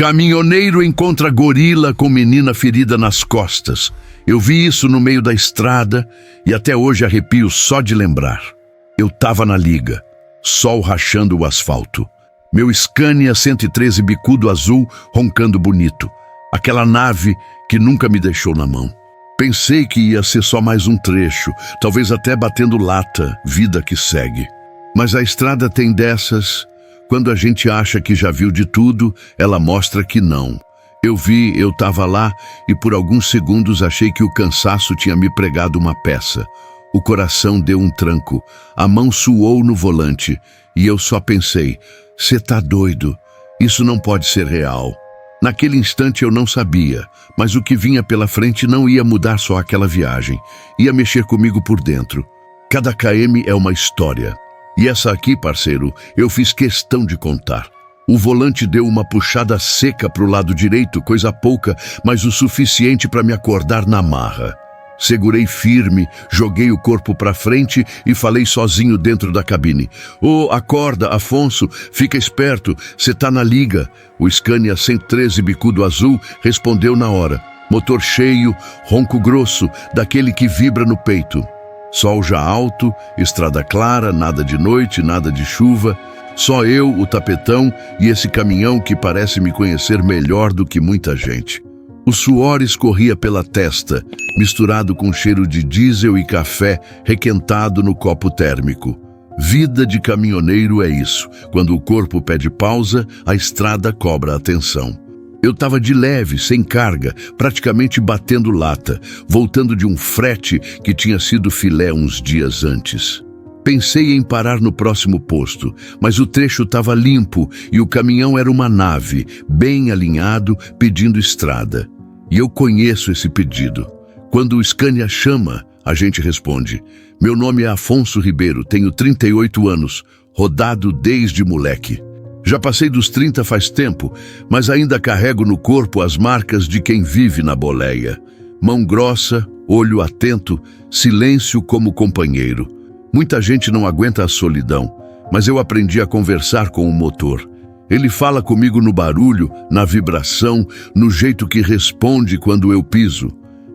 Caminhoneiro encontra gorila com menina ferida nas costas. Eu vi isso no meio da estrada e até hoje arrepio só de lembrar. Eu tava na liga, sol rachando o asfalto. Meu Scania 113 bicudo azul roncando bonito. Aquela nave que nunca me deixou na mão. Pensei que ia ser só mais um trecho, talvez até batendo lata, vida que segue. Mas a estrada tem dessas. Quando a gente acha que já viu de tudo, ela mostra que não. Eu tava lá e por alguns segundos achei que o cansaço tinha me pregado uma peça. O coração deu um tranco, a mão suou no volante e eu só pensei, cê tá doido, isso não pode ser real. Naquele instante eu não sabia, mas o que vinha pela frente não ia mudar só aquela viagem, ia mexer comigo por dentro. Cada km é uma história. E essa aqui, parceiro, eu fiz questão de contar. O volante deu uma puxada seca pro lado direito, coisa pouca, mas o suficiente para me acordar na marra. Segurei firme, joguei o corpo para frente e falei sozinho dentro da cabine. Ô, acorda, Afonso, fica esperto, cê tá na liga. O Scania 113 bicudo azul respondeu na hora. Motor cheio, ronco grosso, daquele que vibra no peito. Sol já alto, estrada clara, nada de noite, nada de chuva. Só eu, o tapetão e esse caminhão que parece me conhecer melhor do que muita gente. O suor escorria pela testa, misturado com cheiro de diesel e café requentado no copo térmico. Vida de caminhoneiro é isso. Quando o corpo pede pausa, a estrada cobra atenção. Eu estava de leve, sem carga, praticamente batendo lata, voltando de um frete que tinha sido filé uns dias antes. Pensei em parar no próximo posto, mas o trecho estava limpo e o caminhão era uma nave, bem alinhado, pedindo estrada. E eu conheço esse pedido. Quando o Scania chama, a gente responde. Meu nome é Afonso Ribeiro, tenho 38 anos, rodado desde moleque. Já passei dos 30 faz tempo, mas ainda carrego no corpo as marcas de quem vive na boleia. Mão grossa, olho atento, silêncio como companheiro. Muita gente não aguenta a solidão, mas eu aprendi a conversar com o motor. Ele fala comigo no barulho, na vibração, no jeito que responde quando eu piso.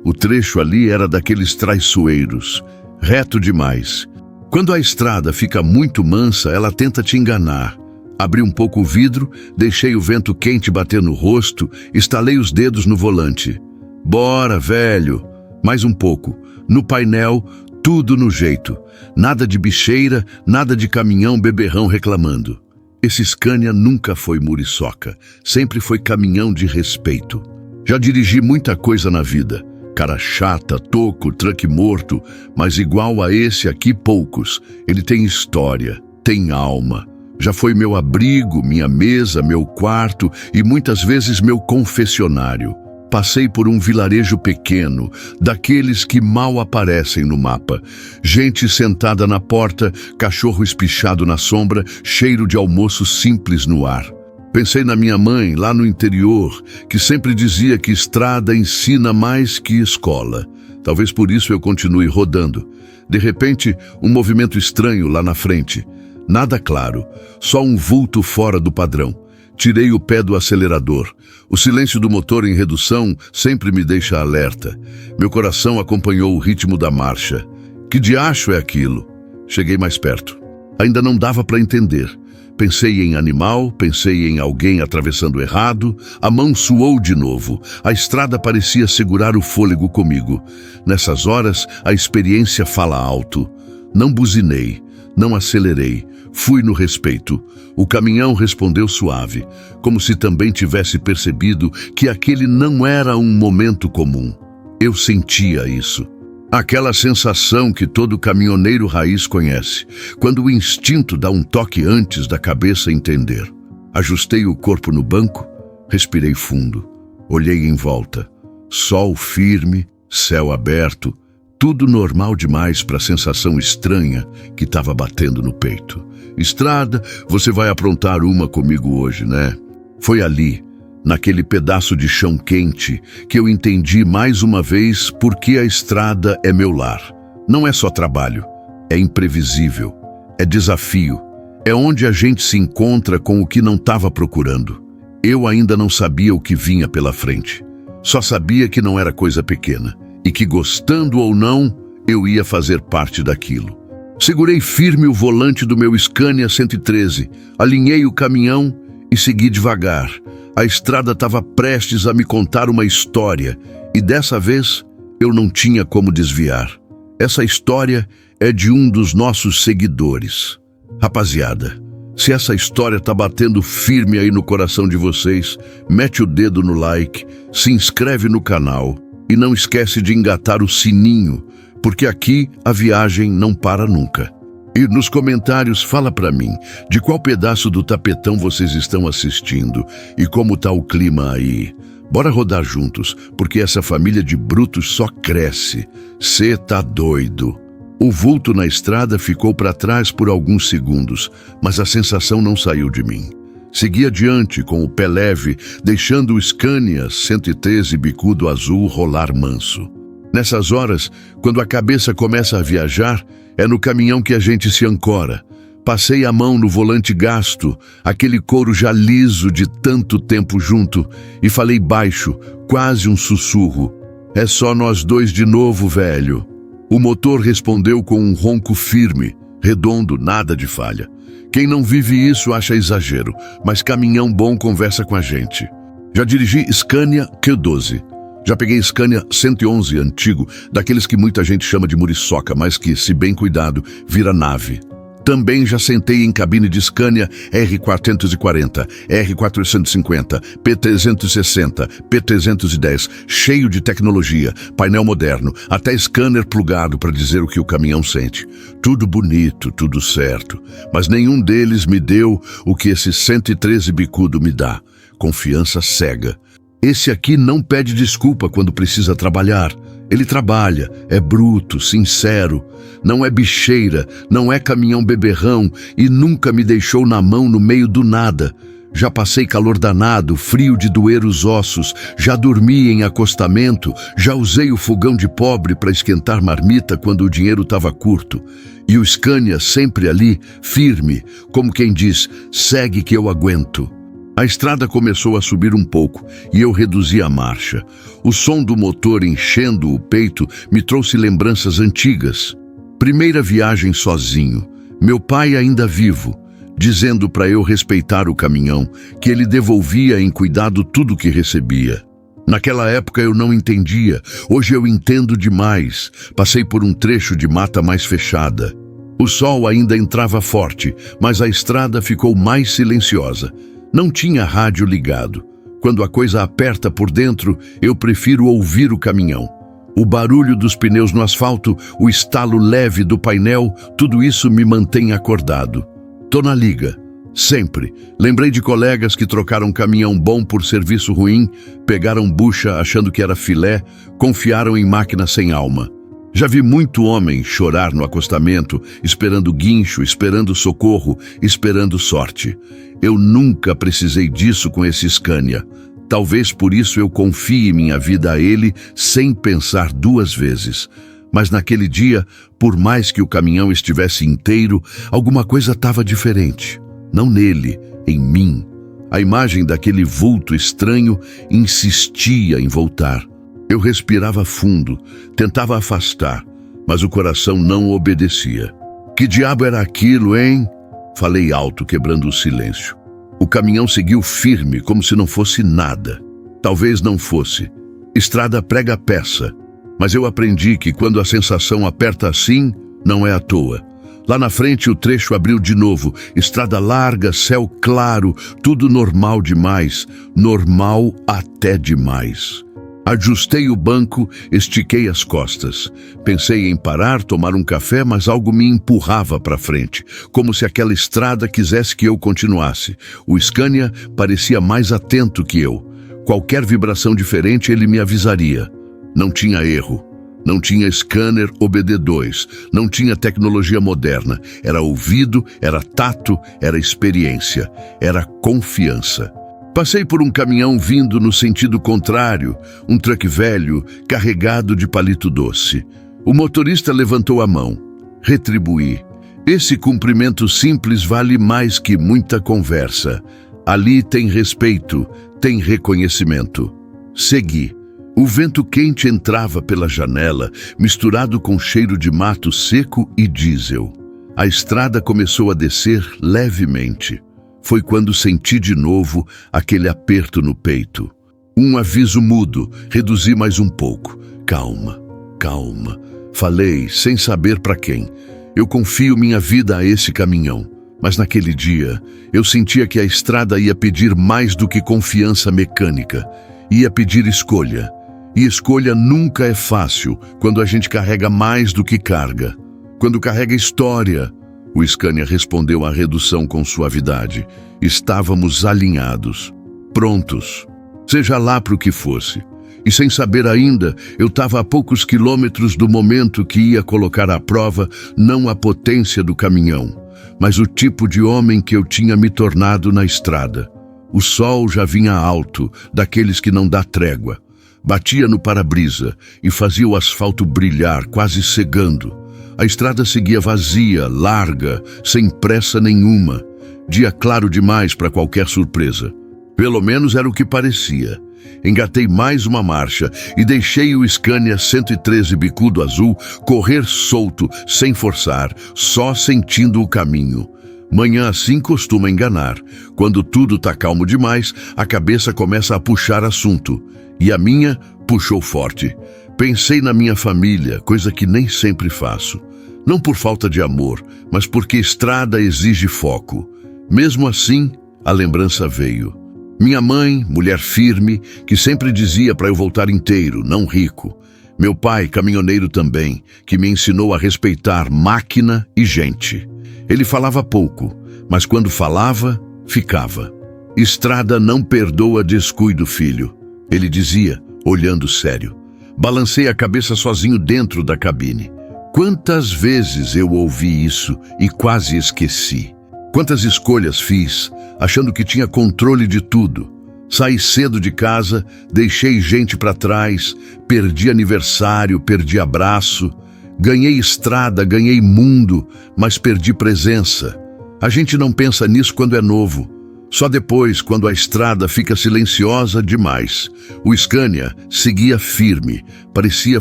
O trecho ali era daqueles traiçoeiros, reto demais. Quando a estrada fica muito mansa, ela tenta te enganar. Abri um pouco o vidro, deixei o vento quente bater no rosto, estalei os dedos no volante. Bora, velho! Mais um pouco. No painel, tudo no jeito. Nada de bicheira, nada de caminhão beberrão reclamando. Esse Scania nunca foi muriçoca, sempre foi caminhão de respeito. Já dirigi muita coisa na vida. Cara chata, toco, truck morto, mas igual a esse aqui poucos. Ele tem história, tem alma. Já foi meu abrigo, minha mesa, meu quarto e muitas vezes meu confessionário. Passei por um vilarejo pequeno, daqueles que mal aparecem no mapa. Gente sentada na porta, cachorro espichado na sombra, cheiro de almoço simples no ar. Pensei na minha mãe, lá no interior, que sempre dizia que estrada ensina mais que escola. Talvez por isso eu continue rodando. De repente, um movimento estranho lá na frente. Nada claro, só um vulto fora do padrão. Tirei o pé do acelerador. O silêncio do motor em redução sempre me deixa alerta. Meu coração acompanhou o ritmo da marcha. Que diacho é aquilo? Cheguei mais perto. Ainda não dava para entender. Pensei em animal, pensei em alguém atravessando errado. A mão suou de novo. A estrada parecia segurar o fôlego comigo. Nessas horas, a experiência fala alto. Não buzinei. Não acelerei, fui no respeito. O caminhão respondeu suave, como se também tivesse percebido que aquele não era um momento comum. Eu sentia isso. Aquela sensação que todo caminhoneiro raiz conhece, quando o instinto dá um toque antes da cabeça entender. Ajustei o corpo no banco, respirei fundo, olhei em volta. Sol firme, céu aberto, tudo normal demais para a sensação estranha que estava batendo no peito. Estrada, você vai aprontar uma comigo hoje, né? Foi ali, naquele pedaço de chão quente, que eu entendi mais uma vez por que a estrada é meu lar. Não é só trabalho, é imprevisível, é desafio, é onde a gente se encontra com o que não estava procurando. Eu ainda não sabia o que vinha pela frente. Só sabia que não era coisa pequena e que, gostando ou não, eu ia fazer parte daquilo. Segurei firme o volante do meu Scania 113, alinhei o caminhão e segui devagar. A estrada estava prestes a me contar uma história e dessa vez eu não tinha como desviar. Essa história é de um dos nossos seguidores. Rapaziada, se essa história tá batendo firme aí no coração de vocês, mete o dedo no like, se inscreve no canal e não esquece de engatar o sininho, porque aqui a viagem não para nunca. E nos comentários fala pra mim de qual pedaço do tapetão vocês estão assistindo e como tá o clima aí. Bora rodar juntos, porque essa família de brutos só cresce. Cê tá doido. O vulto na estrada ficou para trás por alguns segundos, mas a sensação não saiu de mim. Segui adiante com o pé leve, deixando o Scania 113 bicudo azul rolar manso. Nessas horas, quando a cabeça começa a viajar, é no caminhão que a gente se ancora. Passei a mão no volante gasto, aquele couro já liso de tanto tempo junto, e falei baixo, quase um sussurro. É só nós dois de novo, velho. O motor respondeu com um ronco firme, redondo, nada de falha. Quem não vive isso acha exagero, mas caminhão bom conversa com a gente. Já dirigi Scania Q12. Já peguei Scania 111 antigo, daqueles que muita gente chama de muriçoca, mas que, se bem cuidado, vira nave. Também já sentei em cabine de Scania R440, R450, P360, P310, cheio de tecnologia, painel moderno, até scanner plugado para dizer o que o caminhão sente. Tudo bonito, tudo certo, mas nenhum deles me deu o que esse 113 bicudo me dá, confiança cega. Esse aqui não pede desculpa quando precisa trabalhar. Ele trabalha, é bruto, sincero, não é bicheira, não é caminhão beberrão e nunca me deixou na mão no meio do nada. Já passei calor danado, frio de doer os ossos, já dormi em acostamento, já usei o fogão de pobre para esquentar marmita quando o dinheiro estava curto. E o Scania sempre ali, firme, como quem diz, segue que eu aguento. A estrada começou a subir um pouco e eu reduzi a marcha. O som do motor enchendo o peito me trouxe lembranças antigas. Primeira viagem sozinho, meu pai ainda vivo, dizendo para eu respeitar o caminhão, que ele devolvia em cuidado tudo que recebia. Naquela época eu não entendia, hoje eu entendo demais. Passei por um trecho de mata mais fechada. O sol ainda entrava forte, mas a estrada ficou mais silenciosa. Não tinha rádio ligado. Quando a coisa aperta por dentro, eu prefiro ouvir o caminhão. O barulho dos pneus no asfalto, o estalo leve do painel, tudo isso me mantém acordado. Tô na liga, sempre. Lembrei de colegas que trocaram caminhão bom por serviço ruim, pegaram bucha achando que era filé, confiaram em máquina sem alma. Já vi muito homem chorar no acostamento, esperando guincho, esperando socorro, esperando sorte. Eu nunca precisei disso com esse Scania. Talvez por isso eu confie minha vida a ele sem pensar duas vezes. Mas naquele dia, por mais que o caminhão estivesse inteiro, alguma coisa estava diferente. Não nele, em mim. A imagem daquele vulto estranho insistia em voltar. Eu respirava fundo, tentava afastar, mas o coração não obedecia. Que diabo era aquilo, hein? Falei alto, quebrando o silêncio. O caminhão seguiu firme, como se não fosse nada. Talvez não fosse. Estrada prega peça. Mas eu aprendi que quando a sensação aperta assim, não é à toa. Lá na frente o trecho abriu de novo. Estrada larga, céu claro, tudo normal demais. Normal até demais. Ajustei o banco, estiquei as costas. Pensei em parar, tomar um café, mas algo me empurrava para frente, como se aquela estrada quisesse que eu continuasse. O Scania parecia mais atento que eu. Qualquer vibração diferente ele me avisaria. Não tinha erro. Não tinha scanner OBD2. Não tinha tecnologia moderna. Era ouvido, era tato, era experiência. Era confiança. Passei por um caminhão vindo no sentido contrário, um truck velho, carregado de palito doce. O motorista levantou a mão. Retribuí. Esse cumprimento simples vale mais que muita conversa. Ali tem respeito, tem reconhecimento. Segui. O vento quente entrava pela janela, misturado com cheiro de mato seco e diesel. A estrada começou a descer levemente. Foi quando senti de novo aquele aperto no peito. Um aviso mudo, reduzi mais um pouco. Calma, calma. Falei, sem saber para quem. Eu confio minha vida a esse caminhão. Mas naquele dia, eu sentia que a estrada ia pedir mais do que confiança mecânica. Ia pedir escolha. E escolha nunca é fácil quando a gente carrega mais do que carga. Quando carrega história. O Scania respondeu à redução com suavidade. Estávamos alinhados. Prontos. Seja lá para o que fosse. E sem saber ainda, eu estava a poucos quilômetros do momento que ia colocar à prova não a potência do caminhão, mas o tipo de homem que eu tinha me tornado na estrada. O sol já vinha alto, daqueles que não dá trégua. Batia no para-brisa e fazia o asfalto brilhar, quase cegando. A estrada seguia vazia, larga, sem pressa nenhuma. Dia claro demais para qualquer surpresa. Pelo menos era o que parecia. Engatei mais uma marcha e deixei o Scania 113 bicudo azul correr solto, sem forçar, só sentindo o caminho. Manhã assim costuma enganar. Quando tudo tá calmo demais, a cabeça começa a puxar assunto. E a minha puxou forte. Pensei na minha família, coisa que nem sempre faço. Não por falta de amor, mas porque estrada exige foco. Mesmo assim, a lembrança veio. Minha mãe, mulher firme, que sempre dizia para eu voltar inteiro, não rico. Meu pai, caminhoneiro também, que me ensinou a respeitar máquina e gente. Ele falava pouco, mas quando falava, ficava. Estrada não perdoa descuido, filho. Ele dizia, olhando sério. Balancei a cabeça sozinho dentro da cabine. Quantas vezes eu ouvi isso e quase esqueci. Quantas escolhas fiz, achando que tinha controle de tudo. Saí cedo de casa, deixei gente para trás, perdi aniversário, perdi abraço. Ganhei estrada, ganhei mundo, mas perdi presença. A gente não pensa nisso quando é novo. Só depois, quando a estrada fica silenciosa demais. O Scania seguia firme, parecia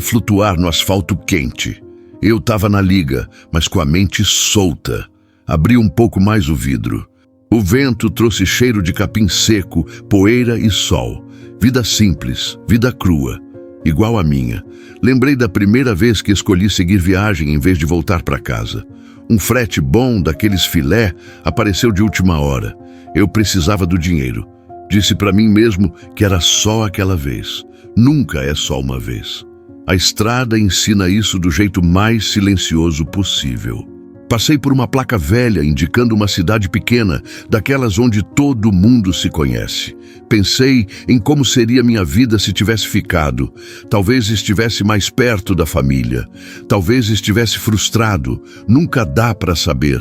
flutuar no asfalto quente. Eu estava na liga, mas com a mente solta. Abri um pouco mais o vidro. O vento trouxe cheiro de capim seco, poeira e sol. Vida simples, vida crua, igual a minha. Lembrei da primeira vez que escolhi seguir viagem em vez de voltar para casa. Um frete bom, daqueles filé, apareceu de última hora. Eu precisava do dinheiro. Disse para mim mesmo que era só aquela vez. Nunca é só uma vez. A estrada ensina isso do jeito mais silencioso possível. Passei por uma placa velha indicando uma cidade pequena, daquelas onde todo mundo se conhece. Pensei em como seria minha vida se tivesse ficado. Talvez estivesse mais perto da família. Talvez estivesse frustrado. Nunca dá para saber.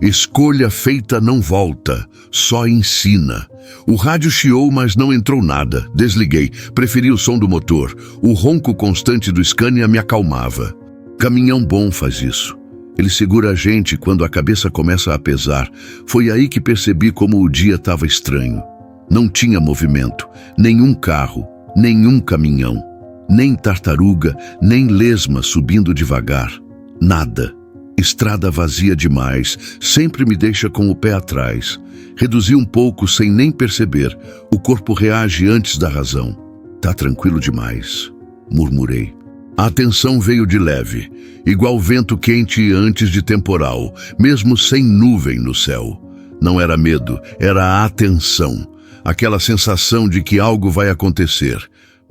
Escolha feita não volta, só ensina. O rádio chiou, mas não entrou nada. Desliguei. Preferi o som do motor. O ronco constante do Scania me acalmava. Caminhão bom faz isso. Ele segura a gente quando a cabeça começa a pesar. Foi aí que percebi como o dia estava estranho. Não tinha movimento, nenhum carro, nenhum caminhão, nem tartaruga, nem lesma subindo devagar. Nada. Estrada vazia demais, sempre me deixa com o pé atrás. Reduzi um pouco sem nem perceber. O corpo reage antes da razão. Tá tranquilo demais, murmurei. A atenção veio de leve, igual vento quente antes de temporal, mesmo sem nuvem no céu. Não era medo, era a atenção. Aquela sensação de que algo vai acontecer,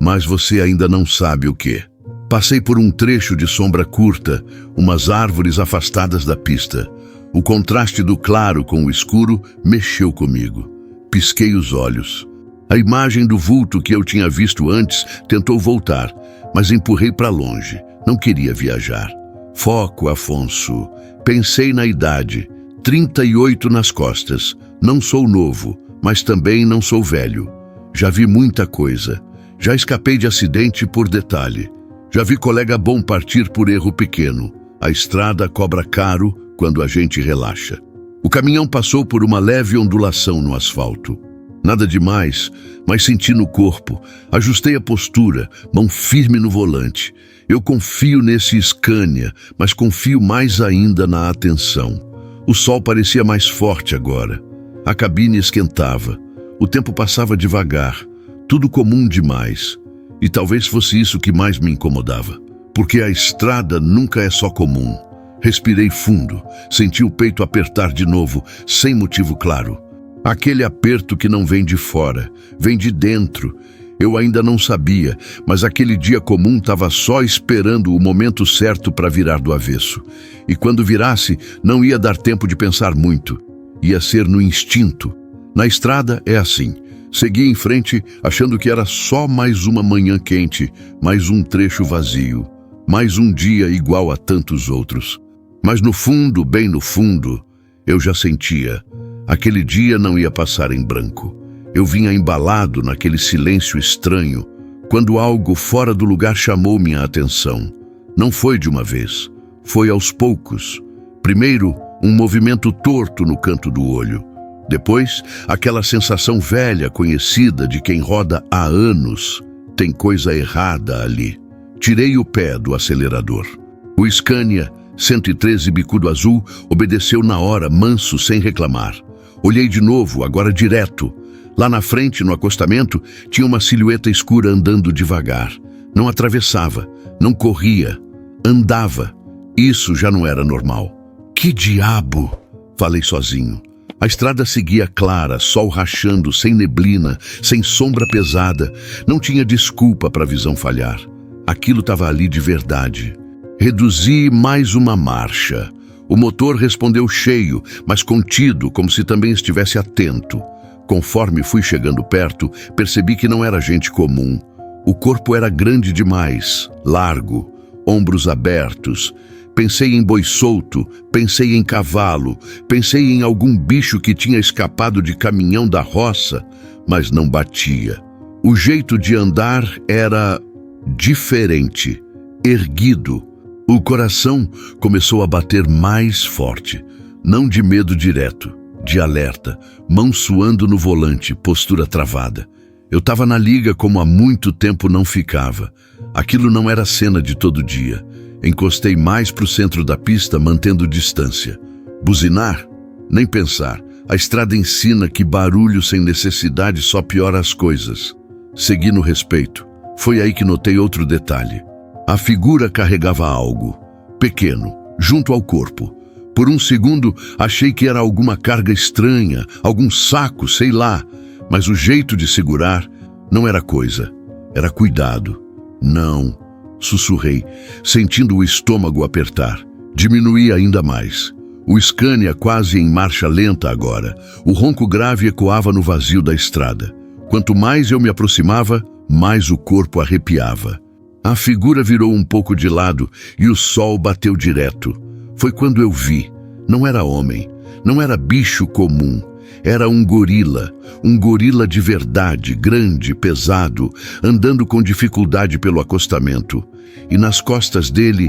mas você ainda não sabe o quê. Passei por um trecho de sombra curta, umas árvores afastadas da pista. O contraste do claro com o escuro mexeu comigo. Pisquei os olhos. A imagem do vulto que eu tinha visto antes tentou voltar, mas empurrei para longe. Não queria viajar. Foco, Afonso. Pensei na idade. 38 nas costas. Não sou novo, mas também não sou velho. Já vi muita coisa. Já escapei de acidente por detalhe. Já vi colega bom partir por erro pequeno. A estrada cobra caro quando a gente relaxa. O caminhão passou por uma leve ondulação no asfalto. Nada demais, mas senti no corpo. Ajustei a postura, mão firme no volante. Eu confio nesse Scania, mas confio mais ainda na atenção. O sol parecia mais forte agora. A cabine esquentava. O tempo passava devagar. Tudo comum demais. E talvez fosse isso que mais me incomodava. Porque a estrada nunca é só comum. Respirei fundo, senti o peito apertar de novo, sem motivo claro. Aquele aperto que não vem de fora, vem de dentro. Eu ainda não sabia, mas aquele dia comum estava só esperando o momento certo para virar do avesso. E quando virasse, não ia dar tempo de pensar muito. Ia ser no instinto. Na estrada é assim. Segui em frente, achando que era só mais uma manhã quente, mais um trecho vazio, mais um dia igual a tantos outros. Mas no fundo, bem no fundo, eu já sentia. Aquele dia não ia passar em branco. Eu vinha embalado naquele silêncio estranho, quando algo fora do lugar chamou minha atenção. Não foi de uma vez, foi aos poucos. Primeiro, um movimento torto no canto do olho. Depois, aquela sensação velha, conhecida de quem roda há anos. Tem coisa errada ali. Tirei o pé do acelerador. O Scania 113 bicudo azul obedeceu na hora, manso, sem reclamar. Olhei de novo, agora direto. Lá na frente, no acostamento, tinha uma silhueta escura andando devagar. Não atravessava, não corria, andava. Isso já não era normal. Que diabo? Falei sozinho. A estrada seguia clara, sol rachando, sem neblina, sem sombra pesada. Não tinha desculpa para a visão falhar. Aquilo estava ali de verdade. Reduzi mais uma marcha. O motor respondeu cheio, mas contido, como se também estivesse atento. Conforme fui chegando perto, percebi que não era gente comum. O corpo era grande demais, largo, ombros abertos. Pensei em boi solto, pensei em cavalo, pensei em algum bicho que tinha escapado de caminhão da roça, mas não batia. O jeito de andar era diferente, erguido. O coração começou a bater mais forte, não de medo direto, de alerta, mão suando no volante, postura travada. Eu estava na liga como há muito tempo não ficava. Aquilo não era cena de todo dia. Encostei mais para o centro da pista, mantendo distância. Buzinar? Nem pensar. A estrada ensina que barulho sem necessidade só piora as coisas. Segui no respeito. Foi aí que notei outro detalhe. A figura carregava algo, pequeno, junto ao corpo. Por um segundo, achei que era alguma carga estranha, algum saco, sei lá. Mas o jeito de segurar não era coisa, era cuidado. Não, sussurrei, sentindo o estômago apertar. Diminuí ainda mais. O Scania quase em marcha lenta agora. O ronco grave ecoava no vazio da estrada. Quanto mais eu me aproximava, mais o corpo arrepiava. A figura virou um pouco de lado e o sol bateu direto. Foi quando eu vi. Não era homem, não era bicho comum. Era um gorila de verdade, grande, pesado, andando com dificuldade pelo acostamento. E nas costas dele,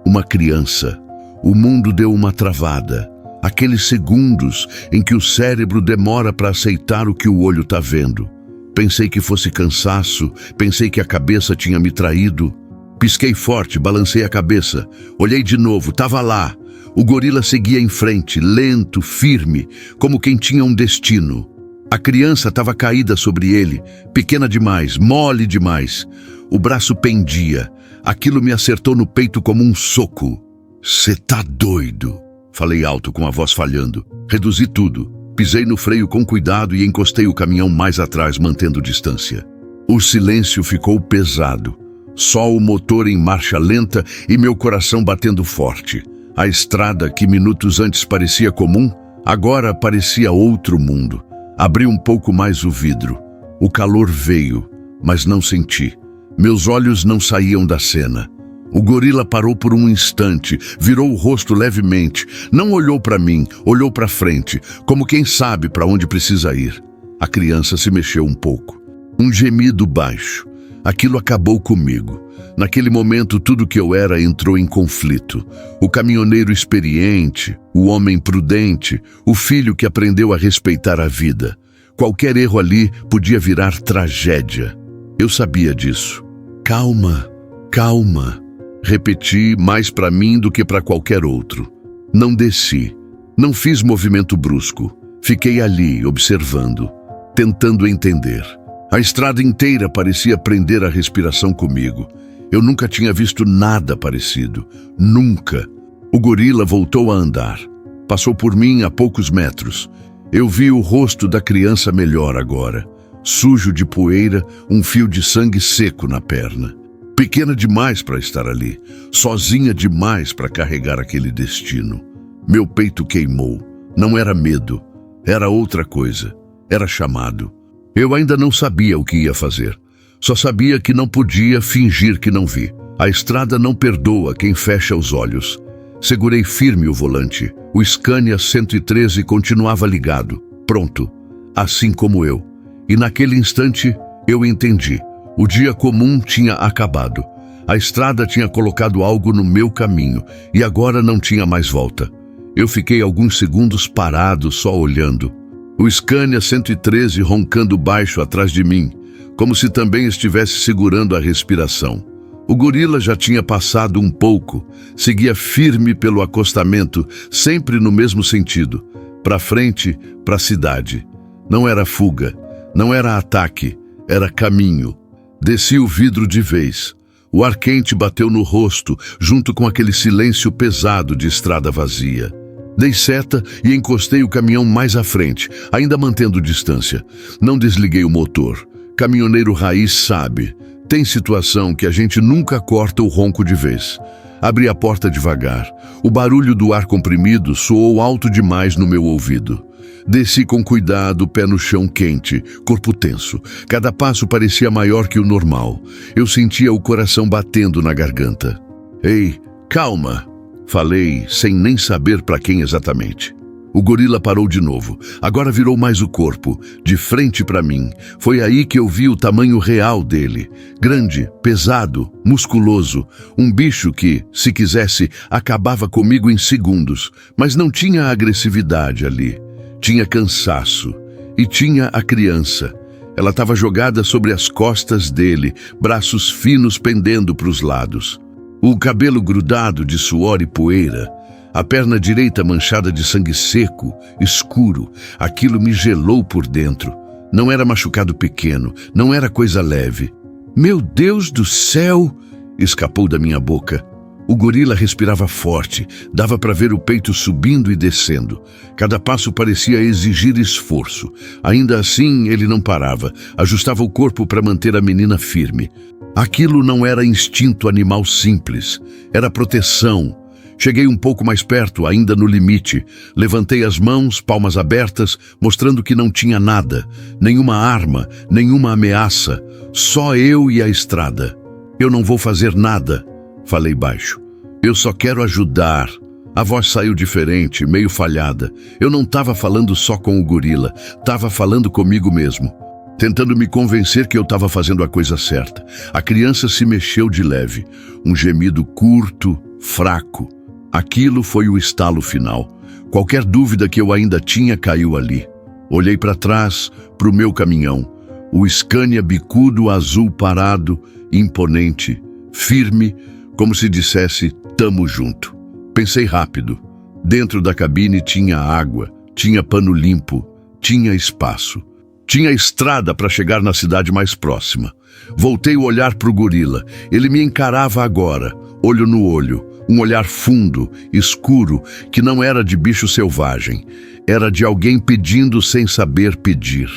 uma criança. O mundo deu uma travada. Aqueles segundos em que o cérebro demora para aceitar o que o olho está vendo. Pensei que fosse cansaço, pensei que a cabeça tinha me traído. Pisquei forte, balancei a cabeça. Olhei de novo, estava lá. O gorila seguia em frente, lento, firme, como quem tinha um destino. A criança estava caída sobre ele, pequena demais, mole demais. O braço pendia. Aquilo me acertou no peito como um soco. "Cê tá doido?" Falei alto com a voz falhando. Reduzi tudo. Pisei no freio com cuidado e encostei o caminhão mais atrás, mantendo distância. O silêncio ficou pesado. Só o motor em marcha lenta e meu coração batendo forte. A estrada, que minutos antes parecia comum, agora parecia outro mundo. Abri um pouco mais o vidro. O calor veio, mas não senti. Meus olhos não saíam da cena. O gorila parou por um instante, virou o rosto levemente, não olhou para mim, olhou para frente, como quem sabe para onde precisa ir. A criança se mexeu um pouco. Um gemido baixo. Aquilo acabou comigo. Naquele momento, tudo que eu era entrou em conflito. O caminhoneiro experiente, o homem prudente, o filho que aprendeu a respeitar a vida. Qualquer erro ali podia virar tragédia. Eu sabia disso. Calma, calma, repeti mais para mim do que para qualquer outro. Não desci, não fiz movimento brusco. Fiquei ali, observando, tentando entender. A estrada inteira parecia prender a respiração comigo. Eu nunca tinha visto nada parecido. Nunca. O gorila voltou a andar. Passou por mim a poucos metros. Eu vi o rosto da criança melhor agora. Sujo de poeira, um fio de sangue seco na perna. Pequena demais para estar ali. Sozinha demais para carregar aquele destino. Meu peito queimou. Não era medo. Era outra coisa. Era chamado. Eu ainda não sabia o que ia fazer. Só sabia que não podia fingir que não vi. A estrada não perdoa quem fecha os olhos. Segurei firme o volante. O Scania 113 continuava ligado. Pronto. Assim como eu. E naquele instante, eu entendi. O dia comum tinha acabado. A estrada tinha colocado algo no meu caminho. E agora não tinha mais volta. Eu fiquei alguns segundos parado, só olhando. O Scania 113 roncando baixo atrás de mim, como se também estivesse segurando a respiração. O gorila já tinha passado um pouco, seguia firme pelo acostamento, sempre no mesmo sentido, para frente, para a cidade. Não era fuga, não era ataque, era caminho. Desci o vidro de vez. O ar quente bateu no rosto, junto com aquele silêncio pesado de estrada vazia. Dei seta e encostei o caminhão mais à frente, ainda mantendo distância. Não desliguei o motor. Caminhoneiro raiz sabe. Tem situação que a gente nunca corta o ronco de vez. Abri a porta devagar. O barulho do ar comprimido soou alto demais no meu ouvido. Desci com cuidado, pé no chão quente, corpo tenso. Cada passo parecia maior que o normal. Eu sentia o coração batendo na garganta. Ei, calma! Falei, sem nem saber para quem exatamente. O gorila parou de novo. Agora virou mais o corpo, de frente para mim. Foi aí que eu vi o tamanho real dele. Grande, pesado, musculoso. Um bicho que, se quisesse, acabava comigo em segundos. Mas não tinha agressividade ali. Tinha cansaço. E tinha a criança. Ela estava jogada sobre as costas dele, braços finos pendendo para os lados. O cabelo grudado de suor e poeira, a perna direita manchada de sangue seco, escuro, aquilo me gelou por dentro. Não era machucado pequeno, não era coisa leve. Meu Deus do céu! Escapou da minha boca. O gorila respirava forte, dava para ver o peito subindo e descendo. Cada passo parecia exigir esforço. Ainda assim, ele não parava, ajustava o corpo para manter a menina firme. Aquilo não era instinto animal simples, era proteção. Cheguei um pouco mais perto, ainda no limite. Levantei as mãos, palmas abertas, mostrando que não tinha nada. Nenhuma arma, nenhuma ameaça. Só eu e a estrada. Eu não vou fazer nada, falei baixo. Eu só quero ajudar. A voz saiu diferente, meio falhada. Eu não estava falando só com o gorila, estava falando comigo mesmo. Tentando me convencer que eu estava fazendo a coisa certa. A criança se mexeu de leve. Um gemido curto, fraco. Aquilo foi o estalo final. Qualquer dúvida que eu ainda tinha caiu ali. Olhei para trás, para o meu caminhão. O Scania bicudo azul parado, imponente, firme, como se dissesse, tamo junto. Pensei rápido. Dentro da cabine tinha água, tinha pano limpo, tinha espaço. Tinha estrada para chegar na cidade mais próxima. Voltei o olhar para o gorila. Ele me encarava agora, olho no olho. Um olhar fundo, escuro, que não era de bicho selvagem. Era de alguém pedindo sem saber pedir.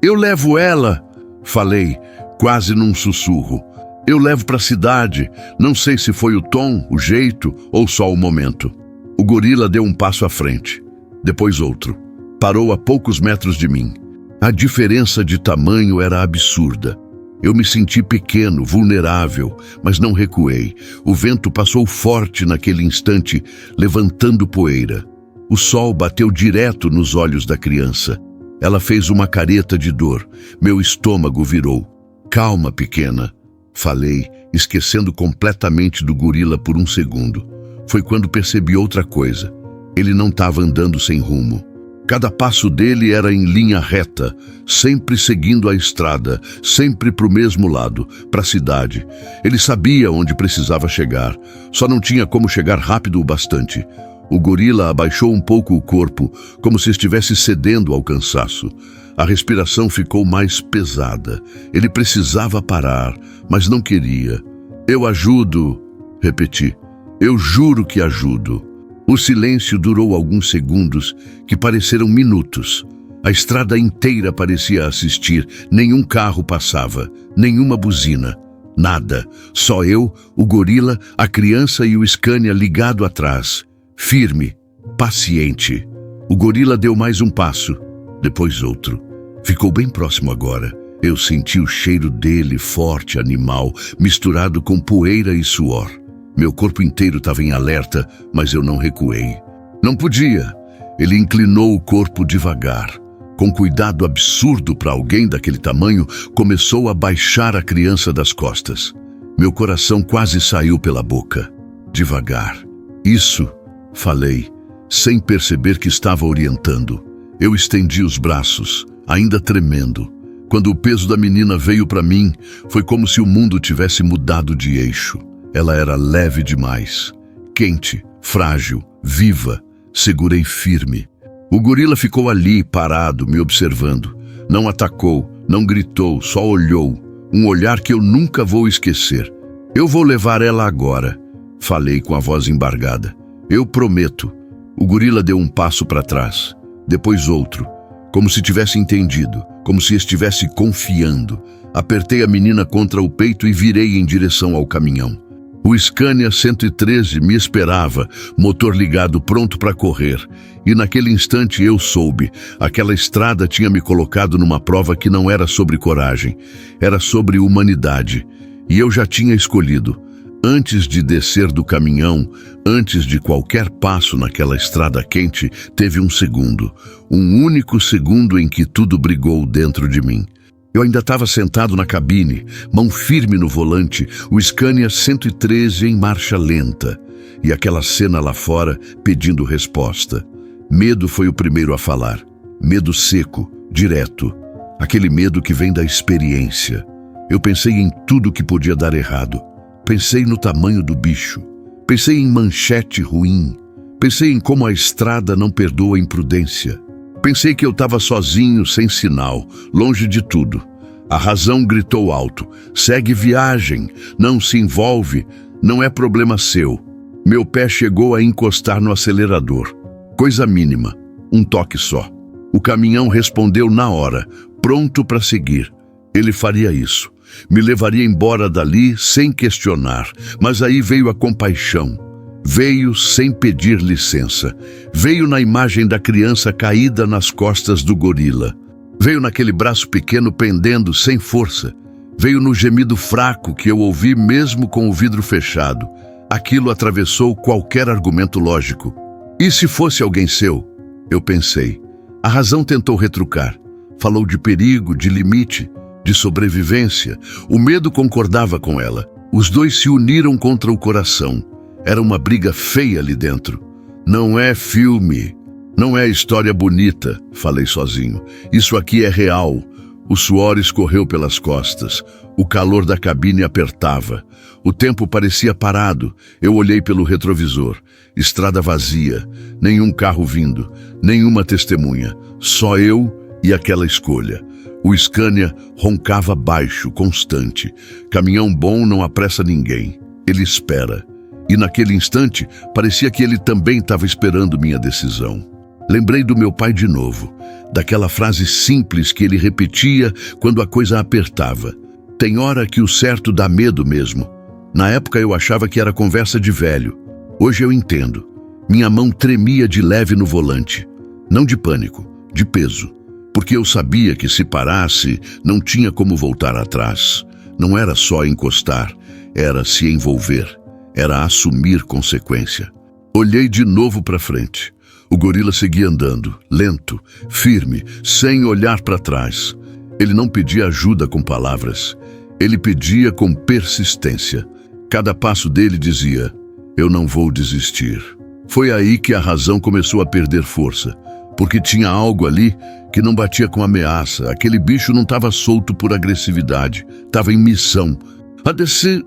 Eu levo ela, falei, quase num sussurro. Eu levo para a cidade. Não sei se foi o tom, o jeito ou só o momento. O gorila deu um passo à frente. Depois outro. Parou a poucos metros de mim. A diferença de tamanho era absurda. Eu me senti pequeno, vulnerável, mas não recuei. O vento passou forte naquele instante, levantando poeira. O sol bateu direto nos olhos da criança. Ela fez uma careta de dor. Meu estômago virou. Calma, pequena, falei, esquecendo completamente do gorila por um segundo. Foi quando percebi outra coisa. Ele não estava andando sem rumo. Cada passo dele era em linha reta, sempre seguindo a estrada, sempre para o mesmo lado, para a cidade. Ele sabia onde precisava chegar, só não tinha como chegar rápido o bastante. O gorila abaixou um pouco o corpo, como se estivesse cedendo ao cansaço. A respiração ficou mais pesada. Ele precisava parar, mas não queria. Eu ajudo, repeti. Eu juro que ajudo. O silêncio durou alguns segundos, que pareceram minutos. A estrada inteira parecia assistir. Nenhum carro passava, nenhuma buzina. Nada. Só eu, o gorila, a criança e o Scania ligado atrás. Firme, paciente. O gorila deu mais um passo, depois outro. Ficou bem próximo agora. Eu senti o cheiro dele, forte, animal, misturado com poeira e suor. Meu corpo inteiro estava em alerta, mas eu não recuei. Não podia. Ele inclinou o corpo devagar. Com cuidado absurdo para alguém daquele tamanho, começou a baixar a criança das costas. Meu coração quase saiu pela boca. Devagar. Isso, falei, sem perceber que estava orientando. Eu estendi os braços, ainda tremendo. Quando o peso da menina veio para mim, foi como se o mundo tivesse mudado de eixo. Ela era leve demais, quente, frágil, viva. Segurei firme. O gorila ficou ali, parado, me observando. Não atacou, não gritou, só olhou. Um olhar que eu nunca vou esquecer. Eu vou levar ela agora, falei com a voz embargada. Eu prometo. O gorila deu um passo para trás, depois outro, como se tivesse entendido, como se estivesse confiando. Apertei a menina contra o peito e virei em direção ao caminhão. O Scania 113 me esperava, motor ligado, pronto para correr. E naquele instante eu soube, aquela estrada tinha me colocado numa prova que não era sobre coragem, era sobre humanidade. E eu já tinha escolhido. Antes de descer do caminhão, antes de qualquer passo naquela estrada quente, teve um segundo. Um único segundo em que tudo brigou dentro de mim. Eu ainda estava sentado na cabine, mão firme no volante, o Scania 113 em marcha lenta. E aquela cena lá fora pedindo resposta. Medo foi o primeiro a falar. Medo seco, direto. Aquele medo que vem da experiência. Eu pensei em tudo que podia dar errado. Pensei no tamanho do bicho. Pensei em manchete ruim. Pensei em como a estrada não perdoa a imprudência. Pensei que eu estava sozinho, sem sinal, longe de tudo. A razão gritou alto. Segue viagem, não se envolve, não é problema seu. Meu pé chegou a encostar no acelerador. Coisa mínima, um toque só. O caminhão respondeu na hora, pronto para seguir. Ele faria isso. Me levaria embora dali sem questionar, mas aí veio a compaixão. Veio sem pedir licença. Veio na imagem da criança caída nas costas do gorila. Veio naquele braço pequeno pendendo sem força. Veio no gemido fraco que eu ouvi mesmo com o vidro fechado. Aquilo atravessou qualquer argumento lógico. E se fosse alguém seu? Eu pensei. A razão tentou retrucar. Falou de perigo, de limite, de sobrevivência. O medo concordava com ela. Os dois se uniram contra o coração. Era uma briga feia ali dentro. Não é filme, não é história bonita, falei sozinho. Isso aqui é real. O suor escorreu pelas costas. O calor da cabine apertava. O tempo parecia parado. Eu olhei pelo retrovisor. Estrada vazia. Nenhum carro vindo. Nenhuma testemunha. Só eu e aquela escolha. O Scania roncava baixo, constante. Caminhão bom não apressa ninguém. Ele espera. E naquele instante, parecia que ele também estava esperando minha decisão. Lembrei do meu pai de novo, daquela frase simples que ele repetia quando a coisa apertava. Tem hora que o certo dá medo mesmo. Na época eu achava que era conversa de velho. Hoje eu entendo. Minha mão tremia de leve no volante. Não de pânico, de peso. Porque eu sabia que se parasse, não tinha como voltar atrás. Não era só encostar, era se envolver. Era assumir consequência. Olhei de novo para frente. O gorila seguia andando, lento, firme, sem olhar para trás. Ele não pedia ajuda com palavras. Ele pedia com persistência. Cada passo dele dizia, eu não vou desistir. Foi aí que a razão começou a perder força. porque tinha algo ali que não batia com ameaça. Aquele bicho não estava solto por agressividade, estava em missão.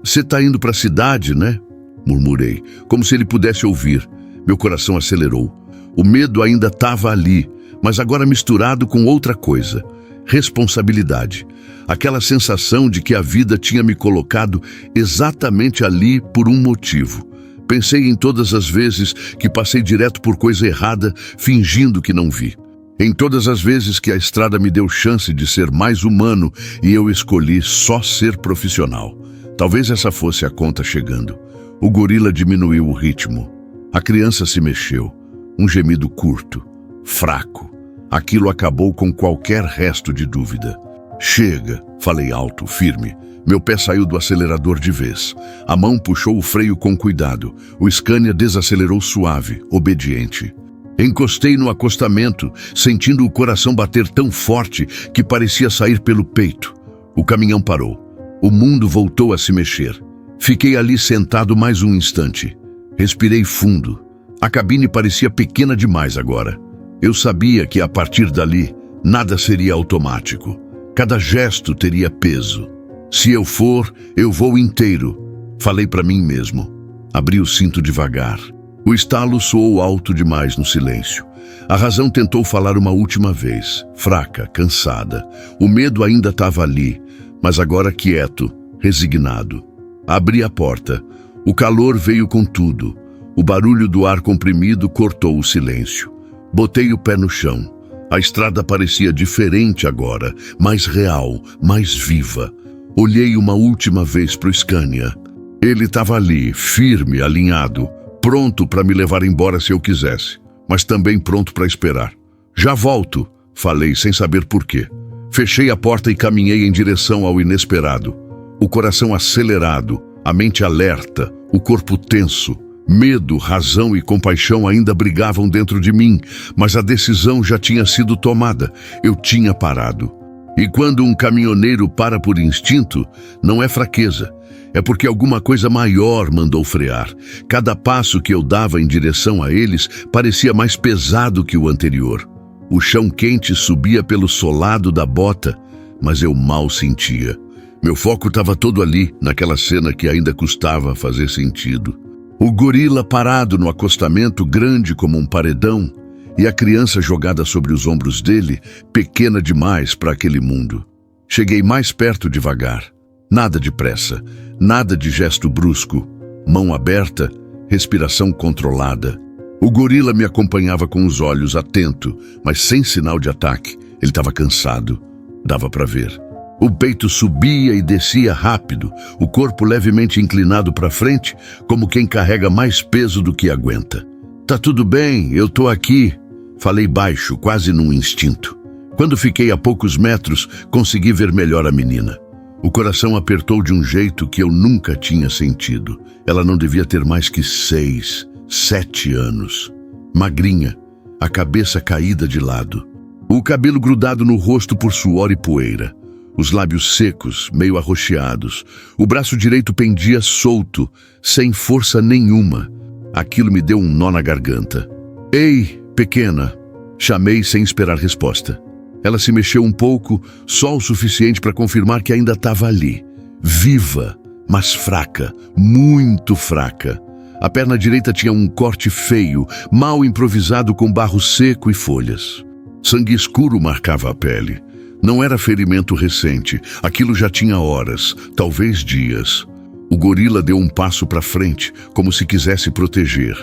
Você tá indo para a cidade, né? Murmurei, como se ele pudesse ouvir. Meu coração acelerou. O medo ainda estava ali, mas agora misturado com outra coisa. Responsabilidade. Aquela sensação de que a vida tinha me colocado exatamente ali por um motivo. Pensei em todas as vezes que passei direto por coisa errada, fingindo que não vi. Em todas as vezes que a estrada me deu chance de ser mais humano e eu escolhi só ser profissional. Talvez essa fosse a conta chegando. O gorila diminuiu o ritmo. A criança se mexeu. Um gemido curto, fraco. Aquilo acabou com qualquer resto de dúvida. Chega, falei alto, firme. Meu pé saiu do acelerador de vez. A mão puxou o freio com cuidado. O Scania desacelerou suave, obediente. Encostei no acostamento, sentindo o coração bater tão forte que parecia sair pelo peito. O caminhão parou. O mundo voltou a se mexer. Fiquei ali sentado mais um instante. Respirei fundo. A cabine parecia pequena demais agora. Eu sabia que a partir dali, nada seria automático. Cada gesto teria peso. Se eu for, eu vou inteiro, falei para mim mesmo. Abri o cinto devagar. O estalo soou alto demais no silêncio. A razão tentou falar uma última vez, fraca, cansada. O medo ainda estava ali, mas agora quieto, resignado. Abri a porta. O calor veio com tudo. O barulho do ar comprimido cortou o silêncio. Botei o pé no chão. A estrada parecia diferente agora, mais real, mais viva. Olhei uma última vez para o Scania. Ele estava ali, firme, alinhado, pronto para me levar embora se eu quisesse, mas também pronto para esperar. Já volto, falei sem saber por quê. Fechei a porta e caminhei em direção ao inesperado. O coração acelerado, a mente alerta, o corpo tenso. Medo, razão e compaixão ainda brigavam dentro de mim, mas a decisão já tinha sido tomada. Eu tinha parado. E quando um caminhoneiro para por instinto, não é fraqueza. É porque alguma coisa maior mandou frear. Cada passo que eu dava em direção a eles parecia mais pesado que o anterior. O chão quente subia pelo solado da bota, mas eu mal sentia. Meu foco estava todo ali, naquela cena que ainda custava fazer sentido. O gorila parado no acostamento grande como um paredão e a criança jogada sobre os ombros dele, pequena demais para aquele mundo. Cheguei mais perto devagar. Nada de pressa, nada de gesto brusco. Mão aberta, respiração controlada. O gorila me acompanhava com os olhos, atento, mas sem sinal de ataque. Ele estava cansado. Dava para ver. O peito subia e descia rápido, o corpo levemente inclinado para frente, como quem carrega mais peso do que aguenta. Tá tudo bem, eu tô aqui, falei baixo, quase num instinto. Quando fiquei a poucos metros, consegui ver melhor a menina. O coração apertou de um jeito que eu nunca tinha sentido. Ela não devia ter mais que 6, 7 anos. Magrinha, a cabeça caída de lado. O cabelo grudado no rosto por suor e poeira. Os lábios secos, meio arroxeados. O braço direito pendia solto, sem força nenhuma. Aquilo me deu um nó na garganta. Ei, pequena! Chamei sem esperar resposta. Ela se mexeu um pouco, só o suficiente para confirmar que ainda estava ali. Viva, mas fraca, muito fraca. A perna direita tinha um corte feio, mal improvisado com barro seco e folhas. Sangue escuro marcava a pele. Não era ferimento recente, aquilo já tinha horas, talvez dias. O gorila deu um passo para frente, como se quisesse proteger.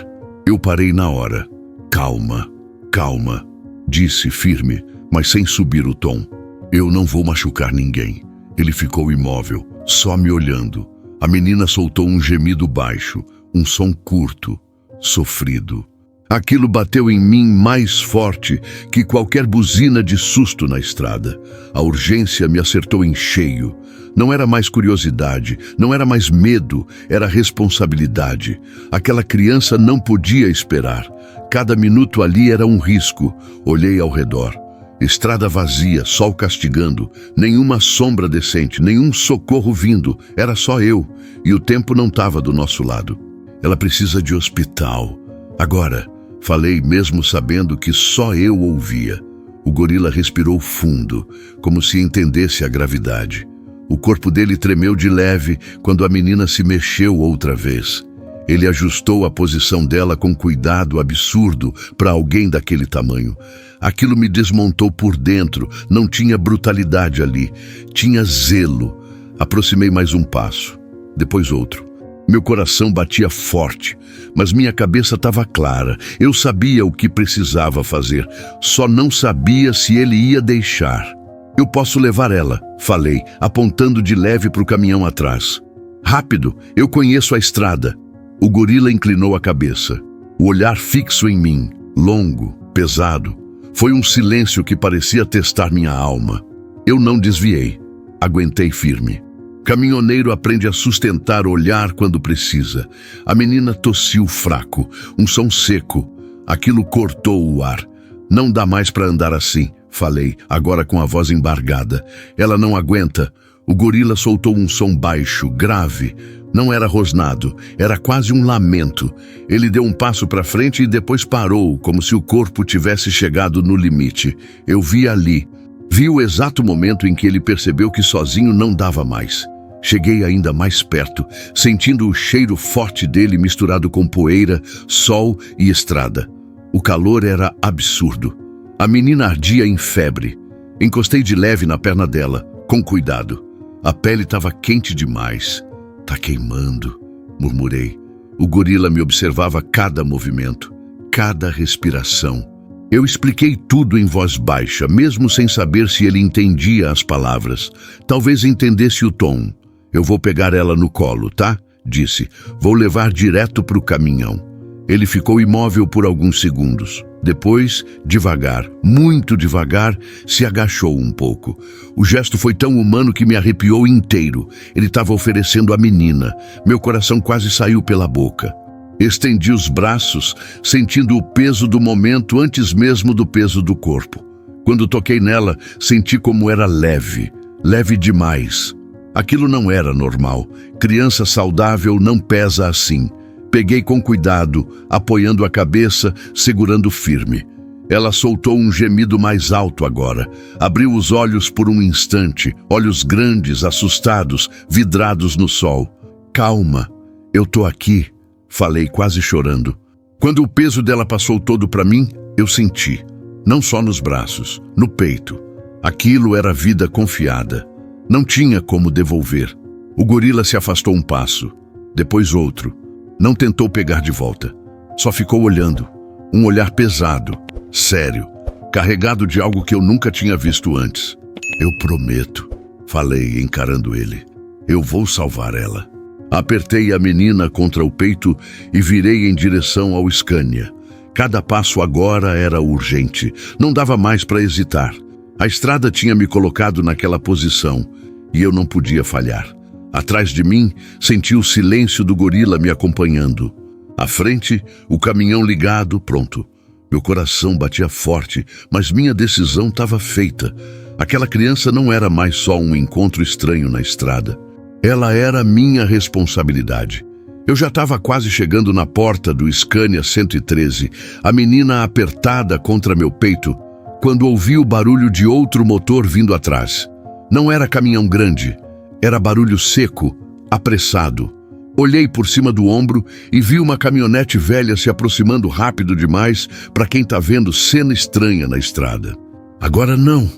Eu parei na hora. Calma, calma, disse firme, mas sem subir o tom. Eu não vou machucar ninguém. Ele ficou imóvel, só me olhando. A menina soltou um gemido baixo, um som curto, sofrido. Aquilo bateu em mim mais forte que qualquer buzina de susto na estrada. A urgência me acertou em cheio. Não era mais curiosidade, não era mais medo, era responsabilidade. Aquela criança não podia esperar. Cada minuto ali era um risco. Olhei ao redor. Estrada vazia, sol castigando, nenhuma sombra decente, nenhum socorro vindo. Era só eu, e o tempo não estava do nosso lado. Ela precisa de hospital. Agora. Falei mesmo sabendo que só eu ouvia. O gorila respirou fundo, como se entendesse a gravidade. O corpo dele tremeu de leve quando a menina se mexeu outra vez. Ele ajustou a posição dela com cuidado absurdo para alguém daquele tamanho. Aquilo me desmontou por dentro, não tinha brutalidade ali, tinha zelo. Aproximei mais um passo, depois outro. Meu coração batia forte, mas minha cabeça estava clara. Eu sabia o que precisava fazer, só não sabia se ele ia deixar. Eu posso levar ela, falei, apontando de leve para o caminhão atrás. Rápido, eu conheço a estrada. O gorila inclinou a cabeça, o olhar fixo em mim, longo, pesado. Foi um silêncio que parecia testar minha alma. Eu não desviei, aguentei firme. Caminhoneiro aprende a sustentar o olhar quando precisa. A menina tossiu fraco, um som seco. Aquilo cortou o ar. Não dá mais para andar assim, falei, agora com a voz embargada. Ela não aguenta. O gorila soltou um som baixo, grave. Não era rosnado, era quase um lamento. Ele deu um passo para frente e depois parou, como se o corpo tivesse chegado no limite. Eu vi ali. Vi o exato momento em que ele percebeu que sozinho não dava mais. Cheguei ainda mais perto, sentindo o cheiro forte dele misturado com poeira, sol e estrada. O calor era absurdo. A menina ardia em febre. Encostei de leve na perna dela, com cuidado. A pele estava quente demais. Tá queimando, murmurei. O gorila me observava cada movimento, cada respiração. Eu expliquei tudo em voz baixa, mesmo sem saber se ele entendia as palavras. Talvez entendesse o tom. Eu vou pegar ela no colo, tá? Disse. Vou levar direto para o caminhão. Ele ficou imóvel por alguns segundos. Depois, devagar, muito devagar, se agachou um pouco. O gesto foi tão humano que me arrepiou inteiro. Ele estava oferecendo a menina. Meu coração quase saiu pela boca. Estendi os braços, sentindo o peso do momento antes mesmo do peso do corpo. Quando toquei nela, senti como era leve, leve demais. Aquilo não era normal. Criança saudável não pesa assim. Peguei com cuidado, apoiando a cabeça, segurando firme. Ela soltou um gemido mais alto agora. Abriu os olhos por um instante, olhos grandes, assustados, vidrados no sol. Calma, eu tô aqui, falei quase chorando. Quando o peso dela passou todo para mim, eu senti. Não só nos braços, no peito. Aquilo era vida confiada. Não tinha como devolver. O gorila se afastou um passo, depois outro. Não tentou pegar de volta. Só ficou olhando. Um olhar pesado, sério, carregado de algo que eu nunca tinha visto antes. Eu prometo, falei, encarando ele. Eu vou salvar ela. Apertei a menina contra o peito e virei em direção ao Scania. Cada passo agora era urgente. Não dava mais para hesitar. A estrada tinha me colocado naquela posição e eu não podia falhar. Atrás de mim, senti o silêncio do gorila me acompanhando. À frente, o caminhão ligado, pronto. Meu coração batia forte, mas minha decisão estava feita. Aquela criança não era mais só um encontro estranho na estrada. Ela era minha responsabilidade. Eu já estava quase chegando na porta do Scania 113, a menina apertada contra meu peito, quando ouvi o barulho de outro motor vindo atrás. Não era caminhão grande, era barulho seco, apressado. Olhei por cima do ombro e vi uma caminhonete velha se aproximando rápido demais para quem está vendo cena estranha na estrada. Agora não,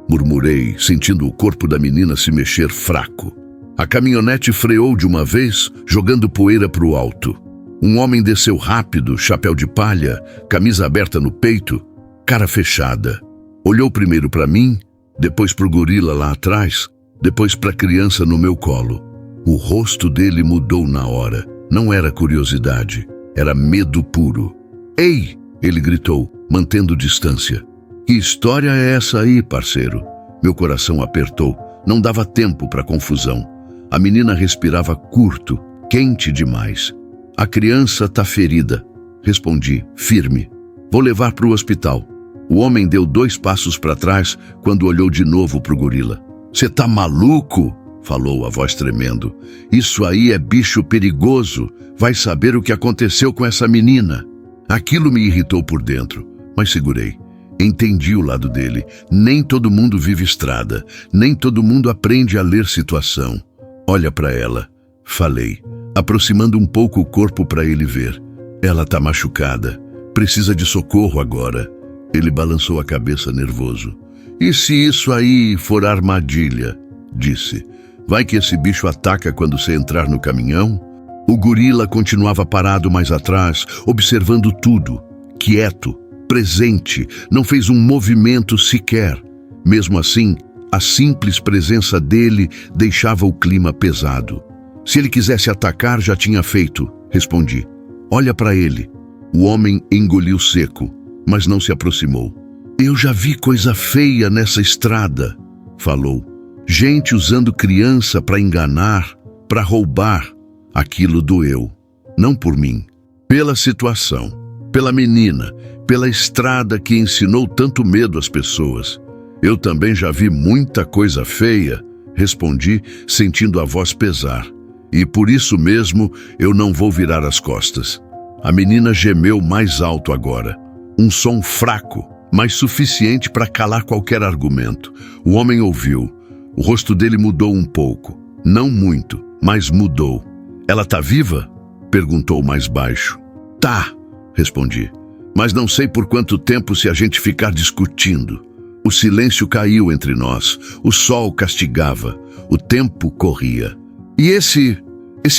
murmurei, sentindo o corpo da menina se mexer fraco. A caminhonete freou de uma vez, jogando poeira para o alto. Um homem desceu rápido, chapéu de palha, camisa aberta no peito, cara fechada. Olhou primeiro para mim, depois para o gorila lá atrás, depois para a criança no meu colo. O rosto dele mudou na hora. Não era curiosidade, era medo puro. Ei! Ele gritou, mantendo distância. Que história é essa aí, parceiro? Meu coração apertou. Não dava tempo para confusão. A menina respirava curto, quente demais. A criança tá ferida. Respondi, firme. Vou levar para o hospital. O homem deu 2 passos para trás quando olhou de novo para o gorila. Você tá maluco? Falou, a voz tremendo. Isso aí é bicho perigoso. Vai saber o que aconteceu com essa menina. Aquilo me irritou por dentro, mas segurei. Entendi o lado dele. Nem todo mundo vive estrada. Nem todo mundo aprende a ler situação. Olha para ela, falei, aproximando um pouco o corpo para ele ver. Ela tá machucada. Precisa de socorro agora. Ele balançou a cabeça nervoso. E se isso aí for armadilha? Disse. Vai que esse bicho ataca quando você entrar no caminhão? O gorila continuava parado mais atrás, observando tudo. Quieto, presente, não fez um movimento sequer. Mesmo assim, a simples presença dele deixava o clima pesado. Se ele quisesse atacar, já tinha feito, respondi. Olha para ele. O homem engoliu seco, mas não se aproximou. Eu já vi coisa feia nessa estrada, falou. Gente usando criança para enganar, para roubar. Aquilo doeu. Não por mim, pela situação, pela menina, pela estrada que ensinou tanto medo às pessoas. Eu também já vi muita coisa feia, respondi, sentindo a voz pesar. E por isso mesmo eu não vou virar as costas. A menina gemeu mais alto agora. Um som fraco, mas suficiente para calar qualquer argumento. O homem ouviu. O rosto dele mudou um pouco. Não muito, mas mudou. Ela tá viva? Perguntou mais baixo. Tá, respondi. Mas não sei por quanto tempo se a gente ficar discutindo. O silêncio caiu entre nós. O sol castigava. O tempo corria. E esse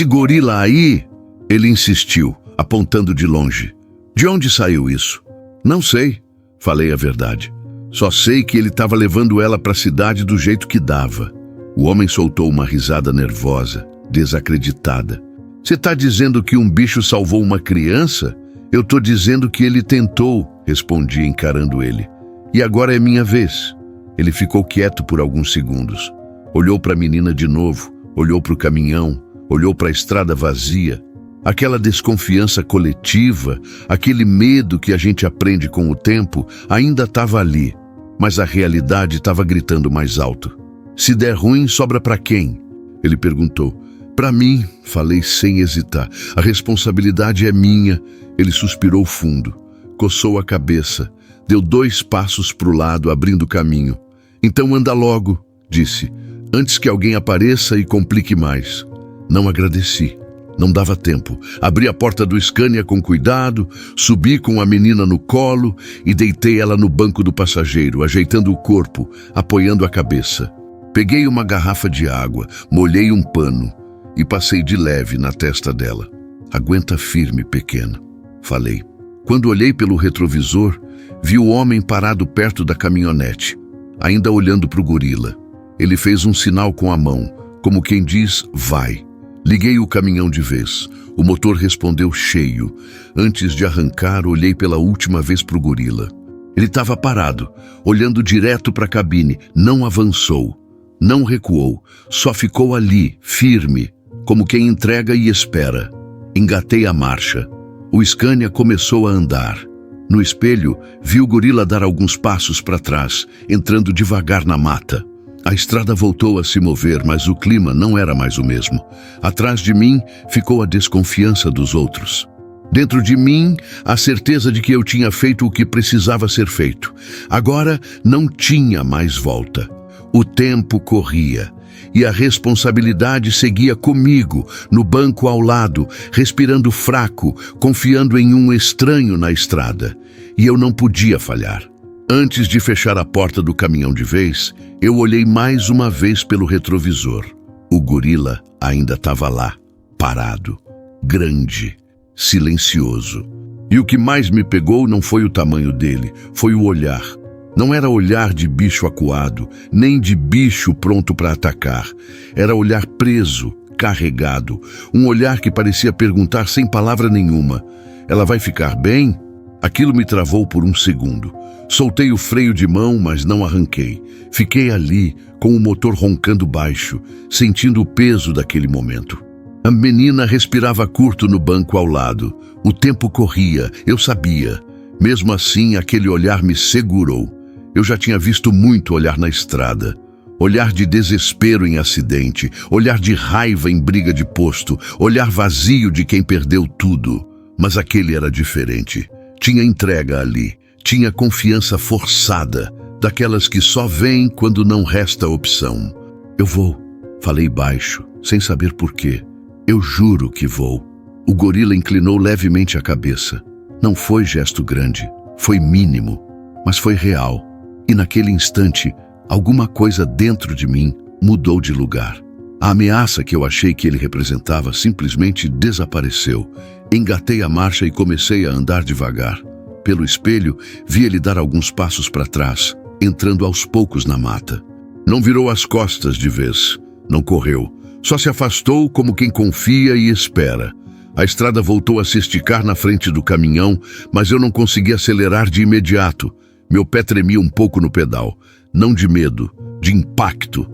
gorila aí? Ele insistiu, apontando de longe. De onde saiu isso? Não sei, falei a verdade. Só sei que ele estava levando ela para a cidade do jeito que dava. O homem soltou uma risada nervosa, desacreditada. Você está dizendo que um bicho salvou uma criança? Eu estou dizendo que ele tentou, respondi encarando ele. E agora é minha vez. Ele ficou quieto por alguns segundos. Olhou para a menina de novo, olhou para o caminhão, olhou para a estrada vazia. Aquela desconfiança coletiva, aquele medo que a gente aprende com o tempo, ainda estava ali. Mas a realidade estava gritando mais alto. Se der ruim, sobra para quem? Ele perguntou. Para mim, falei sem hesitar. A responsabilidade é minha. Ele suspirou fundo, coçou a cabeça, deu 2 passos para o lado, abrindo caminho. Então anda logo, disse, antes que alguém apareça e complique mais. Não agradeci. Não dava tempo. Abri a porta do Scania com cuidado, subi com a menina no colo e deitei ela no banco do passageiro, ajeitando o corpo, apoiando a cabeça. Peguei uma garrafa de água, molhei um pano e passei de leve na testa dela. Aguenta firme, pequena, falei. Quando olhei pelo retrovisor, vi o homem parado perto da caminhonete, ainda olhando para o gorila. Ele fez um sinal com a mão, como quem diz, vai. Liguei o caminhão de vez. O motor respondeu cheio. Antes de arrancar, olhei pela última vez para o gorila. Ele estava parado, olhando direto para a cabine. Não avançou, não recuou, só ficou ali, firme, como quem entrega e espera. Engatei a marcha. O Scania começou a andar. No espelho, vi o gorila dar alguns passos para trás, entrando devagar na mata. A estrada voltou a se mover, mas o clima não era mais o mesmo. Atrás de mim ficou a desconfiança dos outros. Dentro de mim, a certeza de que eu tinha feito o que precisava ser feito. Agora não tinha mais volta. O tempo corria e a responsabilidade seguia comigo, no banco ao lado, respirando fraco, confiando em um estranho na estrada. E eu não podia falhar. Antes de fechar a porta do caminhão de vez, eu olhei mais uma vez pelo retrovisor. O gorila ainda estava lá, parado, grande, silencioso. E o que mais me pegou não foi o tamanho dele, foi o olhar. Não era olhar de bicho acuado, nem de bicho pronto para atacar. Era olhar preso, carregado. Um olhar que parecia perguntar sem palavra nenhuma. Ela vai ficar bem? Aquilo me travou por um segundo. Soltei o freio de mão, mas não arranquei. Fiquei ali, com o motor roncando baixo, sentindo o peso daquele momento. A menina respirava curto no banco ao lado. O tempo corria, eu sabia. Mesmo assim, aquele olhar me segurou. Eu já tinha visto muito olhar na estrada. Olhar de desespero em acidente, olhar de raiva em briga de posto, olhar vazio de quem perdeu tudo. Mas aquele era diferente. Tinha entrega ali, tinha confiança forçada, daquelas que só vêm quando não resta opção. Eu vou, falei baixo, sem saber por quê. Eu juro que vou. O gorila inclinou levemente a cabeça. Não foi gesto grande, foi mínimo, mas foi real. E naquele instante, alguma coisa dentro de mim mudou de lugar. A ameaça que eu achei que ele representava simplesmente desapareceu. Engatei a marcha e comecei a andar devagar. Pelo espelho, vi ele dar alguns passos para trás, entrando aos poucos na mata. Não virou as costas de vez, não correu. Só se afastou como quem confia e espera. A estrada voltou a se esticar na frente do caminhão, mas eu não consegui acelerar de imediato. Meu pé tremia um pouco no pedal. Não de medo, de impacto.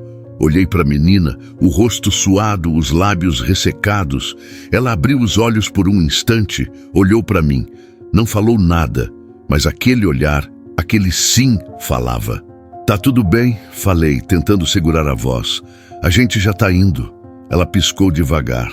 Olhei para a menina, o rosto suado, os lábios ressecados. Ela abriu os olhos por um instante, olhou para mim. Não falou nada, mas aquele olhar, aquele sim falava. Tá tudo bem, falei, tentando segurar a voz. A gente já tá indo. Ela piscou devagar.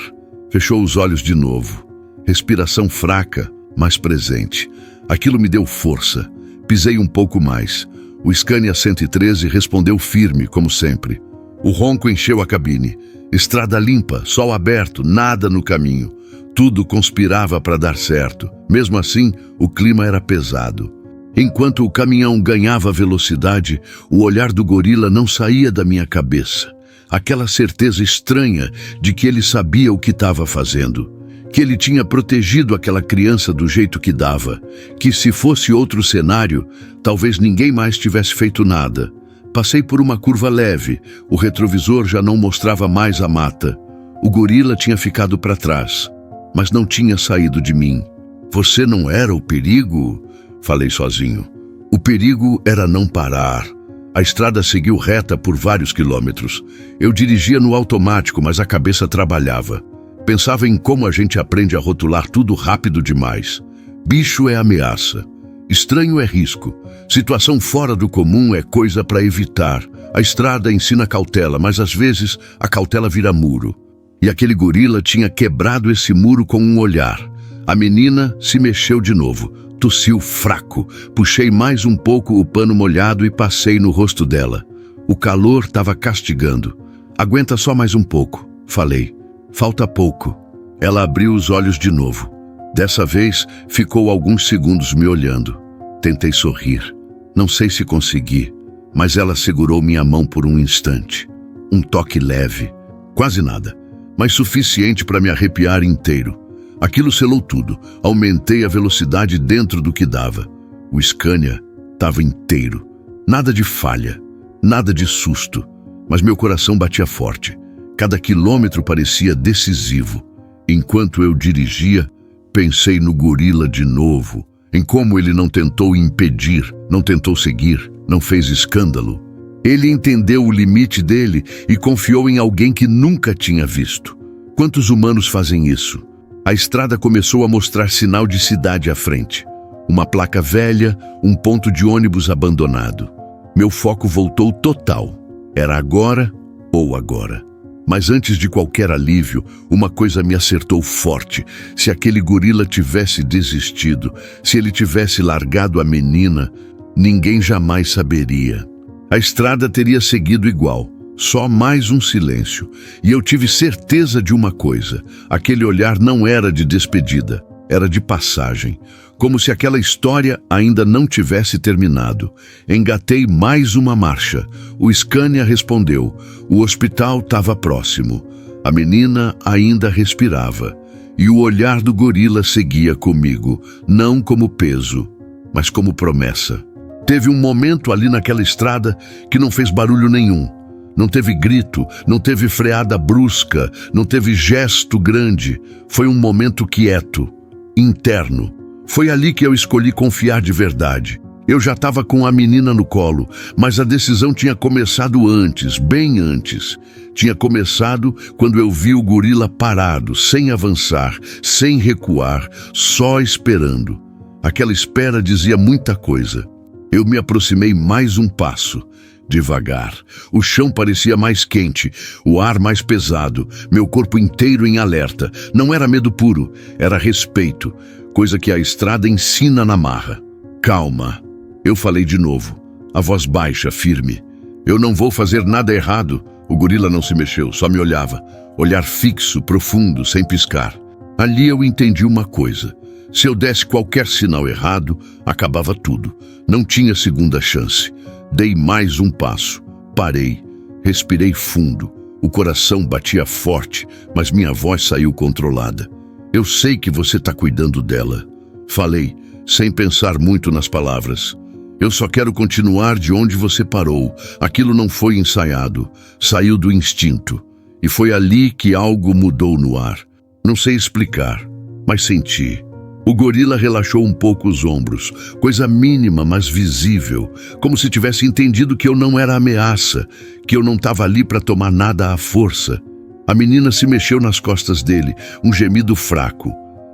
Fechou os olhos de novo. Respiração fraca, mas presente. Aquilo me deu força. Pisei um pouco mais. O Scania 113 respondeu firme, como sempre. O ronco encheu a cabine. Estrada limpa, sol aberto, nada no caminho. Tudo conspirava para dar certo. Mesmo assim, o clima era pesado. Enquanto o caminhão ganhava velocidade, o olhar do gorila não saía da minha cabeça. Aquela certeza estranha de que ele sabia o que estava fazendo. Que ele tinha protegido aquela criança do jeito que dava. Que se fosse outro cenário, talvez ninguém mais tivesse feito nada. Passei por uma curva leve. O retrovisor já não mostrava mais a mata. O gorila tinha ficado para trás, mas não tinha saído de mim. Você não era o perigo? Falei sozinho. O perigo era não parar. A estrada seguiu reta por vários quilômetros. Eu dirigia no automático, mas a cabeça trabalhava. Pensava em como a gente aprende a rotular tudo rápido demais. Bicho é ameaça. Estranho é risco. Situação fora do comum é coisa para evitar. A estrada ensina cautela, mas às vezes a cautela vira muro. E aquele gorila tinha quebrado esse muro com um olhar. A menina se mexeu de novo. Tossiu fraco. Puxei mais um pouco o pano molhado e passei no rosto dela. O calor estava castigando. Aguenta só mais um pouco, falei. Falta pouco. Ela abriu os olhos de novo. Dessa vez, ficou alguns segundos me olhando. Tentei sorrir. Não sei se consegui, mas ela segurou minha mão por um instante. Um toque leve. Quase nada, mas suficiente para me arrepiar inteiro. Aquilo selou tudo. Aumentei a velocidade dentro do que dava. O Scania estava inteiro. Nada de falha, nada de susto. Mas meu coração batia forte. Cada quilômetro parecia decisivo. Enquanto eu dirigia, pensei no gorila de novo. Em como ele não tentou impedir, não tentou seguir, não fez escândalo. Ele entendeu o limite dele e confiou em alguém que nunca tinha visto. Quantos humanos fazem isso? A estrada começou a mostrar sinal de cidade à frente. Uma placa velha, um ponto de ônibus abandonado. Meu foco voltou total. Era agora ou agora. Mas antes de qualquer alívio, uma coisa me acertou forte. Se aquele gorila tivesse desistido, se ele tivesse largado a menina, ninguém jamais saberia. A estrada teria seguido igual. Só mais um silêncio. E eu tive certeza de uma coisa. Aquele olhar não era de despedida, era de passagem. Como se aquela história ainda não tivesse terminado. Engatei mais uma marcha. O Scania respondeu. O hospital estava próximo. A menina ainda respirava. E o olhar do gorila seguia comigo, não como peso, mas como promessa. Teve um momento ali naquela estrada que não fez barulho nenhum. Não teve grito, não teve freada brusca, não teve gesto grande. Foi um momento quieto, interno. Foi ali que eu escolhi confiar de verdade. Eu já estava com a menina no colo, mas a decisão tinha começado antes, bem antes. Tinha começado quando eu vi o gorila parado, sem avançar, sem recuar, só esperando. Aquela espera dizia muita coisa. Eu me aproximei mais um passo. Devagar. O chão parecia mais quente, o ar mais pesado, meu corpo inteiro em alerta. Não era medo puro, era respeito. coisa que a estrada ensina na marra. Calma. Eu falei de novo, a voz baixa, firme. Eu não vou fazer nada errado. O gorila não se mexeu, só me olhava. Olhar fixo, profundo, sem piscar. Ali eu entendi uma coisa. Se eu desse qualquer sinal errado, acabava tudo. Não tinha segunda chance. Dei mais um passo. Parei. Respirei fundo. O coração batia forte, mas minha voz saiu controlada. Eu sei que você está cuidando dela. Falei, sem pensar muito nas palavras. Eu só quero continuar de onde você parou. Aquilo não foi ensaiado. Saiu do instinto. E foi ali que algo mudou no ar. Não sei explicar, mas senti. O gorila relaxou um pouco os ombros, coisa mínima, mas visível, como se tivesse entendido que eu não era ameaça, que eu não estava ali para tomar nada à força. A menina se mexeu nas costas dele, um gemido fraco.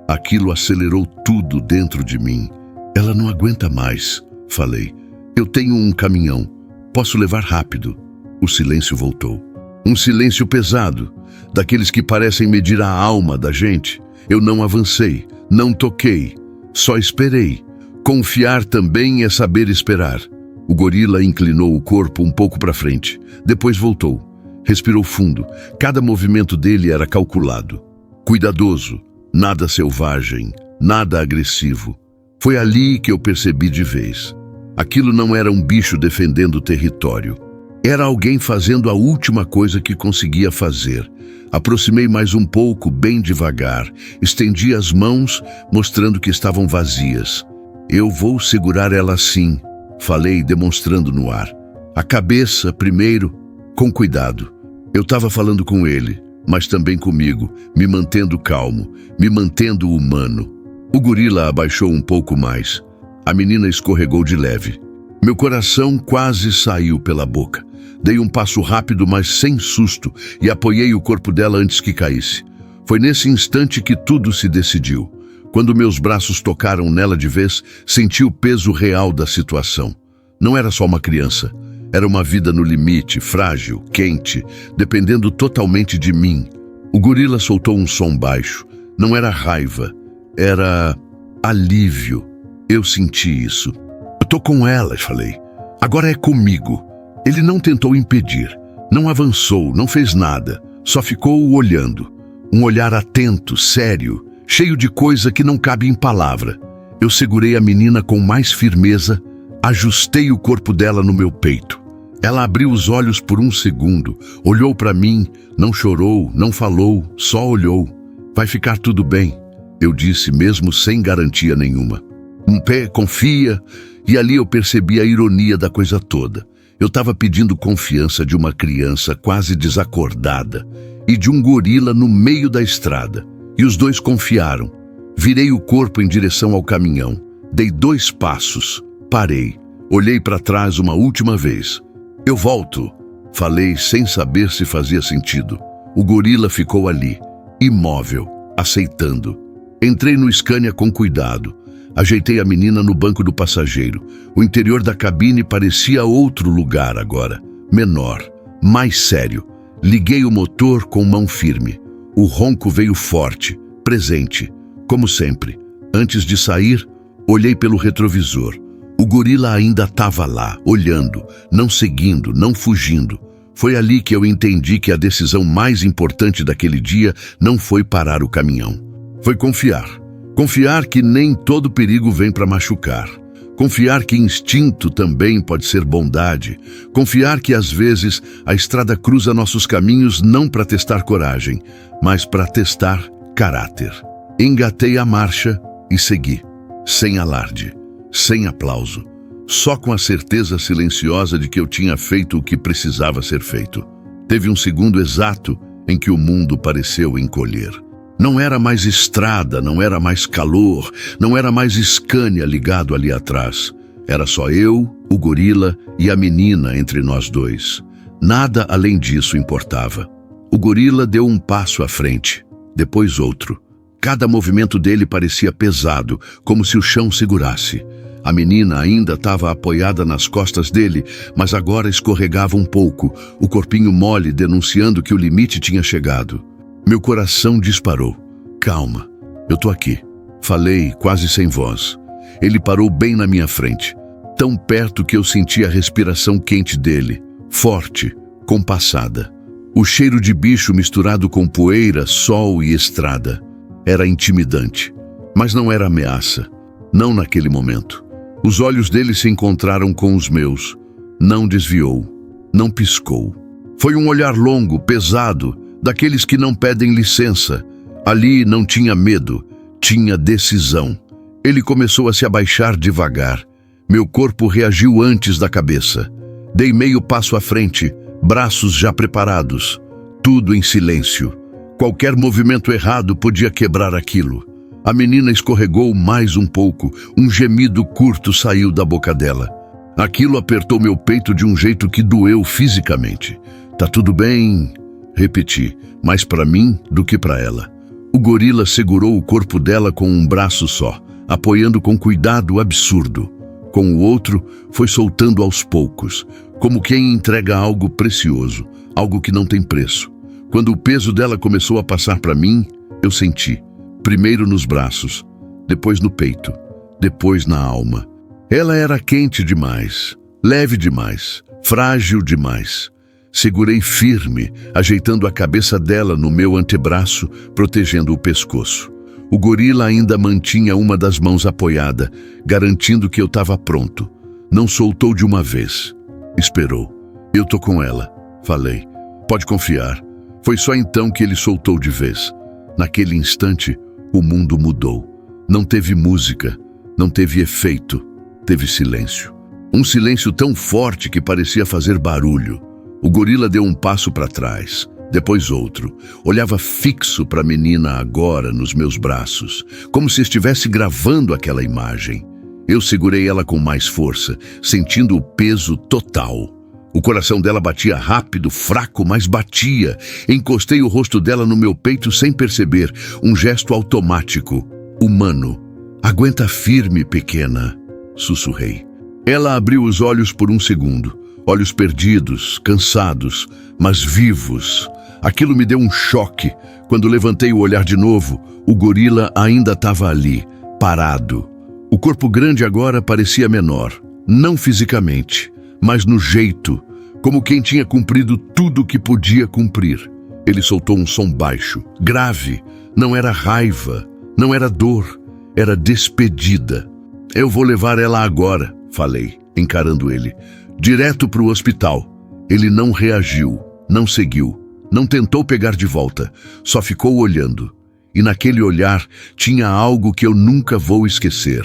Aquilo acelerou tudo dentro de mim. Ela não aguenta mais, falei. Eu tenho um caminhão, posso levar rápido. O silêncio voltou. Um silêncio pesado, daqueles que parecem medir a alma da gente. Eu não avancei, não toquei, só esperei. Confiar também é saber esperar. O gorila inclinou o corpo um pouco para frente, depois voltou. Respirou fundo, cada movimento dele era calculado. Cuidadoso, nada selvagem, nada agressivo. Foi ali que eu percebi de vez. Aquilo não era um bicho defendendo o território. Era alguém fazendo a última coisa que conseguia fazer. Aproximei mais um pouco, bem devagar. Estendi as mãos, mostrando que estavam vazias. Eu vou segurar ela assim, falei, demonstrando no ar. A cabeça, primeiro, com cuidado. Eu estava falando com ele, mas também comigo, me mantendo calmo, me mantendo humano. O gorila abaixou um pouco mais. A menina escorregou de leve. Meu coração quase saiu pela boca. Dei um passo rápido, mas sem susto, e apoiei o corpo dela antes que caísse. Foi nesse instante que tudo se decidiu. Quando meus braços tocaram nela de vez, senti o peso real da situação. Não era só uma criança. Era uma vida no limite, frágil, quente, dependendo totalmente de mim. O gorila soltou um som baixo. Não era raiva, era alívio. Eu senti isso. Eu tô com ela, falei. Agora é comigo. Ele não tentou impedir, não avançou, não fez nada, só ficou olhando. Um olhar atento, sério, cheio de coisa que não cabe em palavra. Eu segurei a menina com mais firmeza, ajustei o corpo dela no meu peito. Ela abriu os olhos por um segundo, olhou para mim, não chorou, não falou, só olhou. Vai ficar tudo bem, eu disse mesmo sem garantia nenhuma. Um pé, confia, e ali eu percebi a ironia da coisa toda. Eu estava pedindo confiança de uma criança quase desacordada e de um gorila no meio da estrada. E os dois confiaram. Virei o corpo em direção ao caminhão. Dei 2 passos. Parei. Olhei para trás uma última vez. Eu volto. Falei sem saber se fazia sentido. O gorila ficou ali, imóvel, aceitando. Entrei no Scania com cuidado. Ajeitei a menina no banco do passageiro. O interior da cabine parecia outro lugar agora. Menor, mais sério. Liguei o motor com mão firme. O ronco veio forte, presente, como sempre. Antes de sair, olhei pelo retrovisor. O gorila ainda estava lá, olhando, não seguindo, não fugindo. Foi ali que eu entendi que a decisão mais importante daquele dia não foi parar o caminhão. Foi confiar. Confiar que nem todo perigo vem para machucar. Confiar que instinto também pode ser bondade. Confiar que às vezes a estrada cruza nossos caminhos não para testar coragem, mas para testar caráter. Engatei a marcha e segui, sem alarde, sem aplauso, só com a certeza silenciosa de que eu tinha feito o que precisava ser feito. Teve um segundo exato em que o mundo pareceu encolher. Não era mais estrada, não era mais calor, não era mais Scania ligado ali atrás. Era só eu, o gorila e a menina entre nós dois. Nada além disso importava. O gorila deu um passo à frente, depois outro. Cada movimento dele parecia pesado, como se o chão segurasse. A menina ainda estava apoiada nas costas dele, mas agora escorregava um pouco, o corpinho mole denunciando que o limite tinha chegado. Meu coração disparou. Calma, eu tô aqui. Falei, quase sem voz. Ele parou bem na minha frente, tão perto que eu senti a respiração quente dele, forte, compassada. O cheiro de bicho misturado com poeira, sol e estrada. Era intimidante, mas não era ameaça. Não naquele momento. Os olhos dele se encontraram com os meus. Não desviou, não piscou. Foi um olhar longo, pesado, daqueles que não pedem licença. Ali não tinha medo, tinha decisão. Ele começou a se abaixar devagar. Meu corpo reagiu antes da cabeça. Dei meio passo à frente, braços já preparados. Tudo em silêncio. Qualquer movimento errado podia quebrar aquilo. A menina escorregou mais um pouco. Um gemido curto saiu da boca dela. Aquilo apertou meu peito de um jeito que doeu fisicamente. Tá tudo bem, repeti, mais para mim do que para ela. O gorila segurou o corpo dela com um braço só, apoiando com cuidado absurdo. Com o outro, foi soltando aos poucos, como quem entrega algo precioso, algo que não tem preço. Quando o peso dela começou a passar para mim, eu senti, primeiro nos braços, depois no peito, depois na alma. Ela era quente demais, leve demais, frágil demais. Segurei firme, ajeitando a cabeça dela no meu antebraço, protegendo o pescoço. O gorila ainda mantinha uma das mãos apoiada, garantindo que eu estava pronto. Não soltou de uma vez. Esperou. Eu tô com ela, falei. Pode confiar. Foi só então que ele soltou de vez. Naquele instante, o mundo mudou. Não teve música, não teve efeito, teve silêncio. Um silêncio tão forte que parecia fazer barulho. O gorila deu um passo para trás, depois outro. Olhava fixo para a menina agora nos meus braços, como se estivesse gravando aquela imagem. Eu segurei ela com mais força, sentindo o peso total. O coração dela batia rápido, fraco, mas batia. Encostei o rosto dela no meu peito sem perceber, um gesto automático, humano. Aguenta firme, pequena, sussurrei. Ela abriu os olhos por um segundo. Olhos perdidos, cansados, mas vivos. Aquilo me deu um choque. Quando levantei o olhar de novo, o gorila ainda estava ali, parado. O corpo grande agora parecia menor, não fisicamente, mas no jeito, como quem tinha cumprido tudo o que podia cumprir. Ele soltou um som baixo, grave. Não era raiva, não era dor, era despedida. Eu vou levar ela agora, falei, encarando ele. Direto para o hospital. Ele não reagiu, não seguiu, não tentou pegar de volta, só ficou olhando. E naquele olhar tinha algo que eu nunca vou esquecer.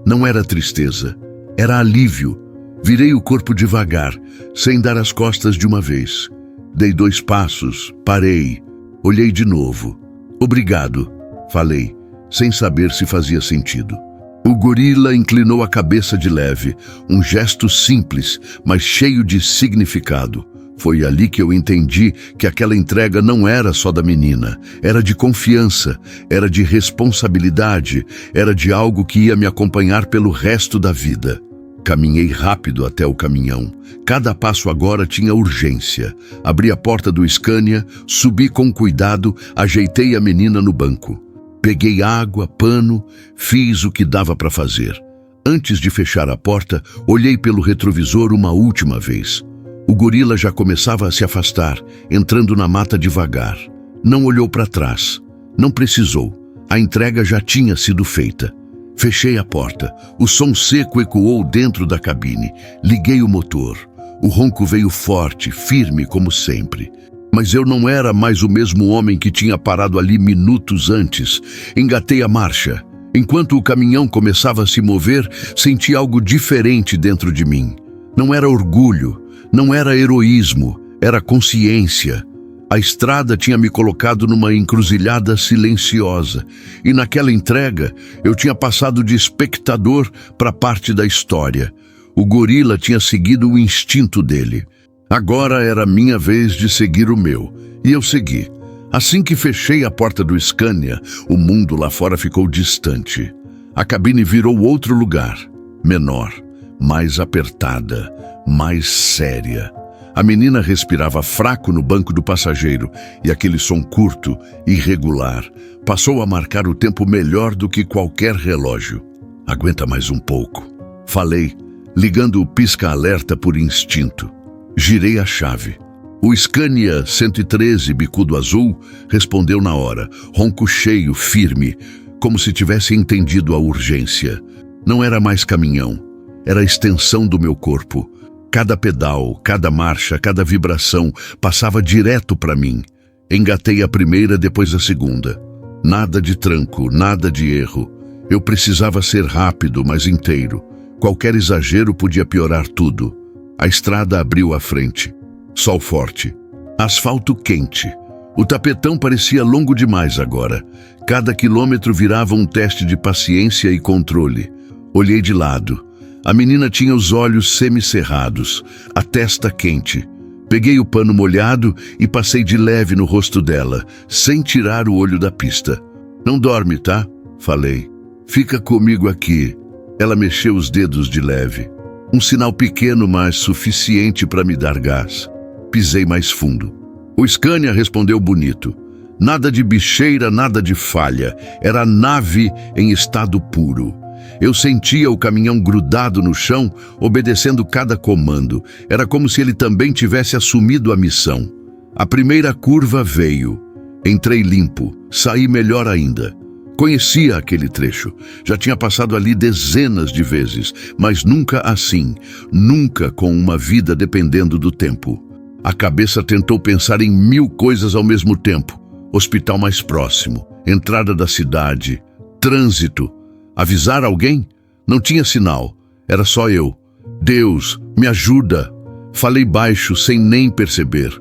Não era tristeza, era alívio. Virei o corpo devagar, sem dar as costas de uma vez. Dei 2 passos, parei, olhei de novo. Obrigado, falei, sem saber se fazia sentido. O gorila inclinou a cabeça de leve, um gesto simples, mas cheio de significado. Foi ali que eu entendi que aquela entrega não era só da menina, era de confiança, era de responsabilidade, era de algo que ia me acompanhar pelo resto da vida. Caminhei rápido até o caminhão. Cada passo agora tinha urgência. Abri a porta do Scania, subi com cuidado, ajeitei a menina no banco. Peguei água, pano, fiz o que dava para fazer. Antes de fechar a porta, olhei pelo retrovisor uma última vez. O gorila já começava a se afastar, entrando na mata devagar. Não olhou para trás. Não precisou. A entrega já tinha sido feita. Fechei a porta. O som seco ecoou dentro da cabine. Liguei o motor. O ronco veio forte, firme como sempre. Mas eu não era mais o mesmo homem que tinha parado ali minutos antes. Engatei a marcha. Enquanto o caminhão começava a se mover, senti algo diferente dentro de mim. Não era orgulho, não era heroísmo, era consciência. A estrada tinha me colocado numa encruzilhada silenciosa. E naquela entrega, eu tinha passado de espectador para parte da história. O gorila tinha seguido o instinto dele. Agora era minha vez de seguir o meu, e eu segui. Assim que fechei a porta do Scania, o mundo lá fora ficou distante. A cabine virou outro lugar, menor, mais apertada, mais séria. A menina respirava fraco no banco do passageiro e aquele som curto, irregular, passou a marcar o tempo melhor do que qualquer relógio. Aguenta mais um pouco. Falei, ligando o pisca-alerta por instinto. Girei a chave. O Scania 113 bicudo azul respondeu na hora, ronco cheio, firme, como se tivesse entendido a urgência. Não era mais caminhão, era a extensão do meu corpo. Cada pedal, cada marcha, cada vibração passava direto para mim. Engatei a primeira, depois a segunda. Nada de tranco, nada de erro. Eu precisava ser rápido, mas inteiro. Qualquer exagero podia piorar tudo. A estrada abriu à frente. Sol forte. Asfalto quente. O tapetão parecia longo demais agora. Cada quilômetro virava um teste de paciência e controle. Olhei de lado. A menina tinha os olhos semicerrados, a testa quente. Peguei o pano molhado e passei de leve no rosto dela, sem tirar o olho da pista. Não dorme, tá? Falei. Fica comigo aqui. Ela mexeu os dedos de leve. Um sinal pequeno, mas suficiente para me dar gás. Pisei mais fundo. O Scania respondeu bonito. Nada de bicheira, nada de falha. Era a nave em estado puro. Eu sentia o caminhão grudado no chão, obedecendo cada comando. Era como se ele também tivesse assumido a missão. A primeira curva veio. Entrei limpo, saí melhor ainda. Conhecia aquele trecho. Já tinha passado ali dezenas de vezes, mas nunca assim. Nunca com uma vida dependendo do tempo. A cabeça tentou pensar em 1000 coisas ao mesmo tempo. Hospital mais próximo, entrada da cidade, trânsito. Avisar alguém? Não tinha sinal. Era só eu. Deus, me ajuda. Falei baixo, sem nem perceber.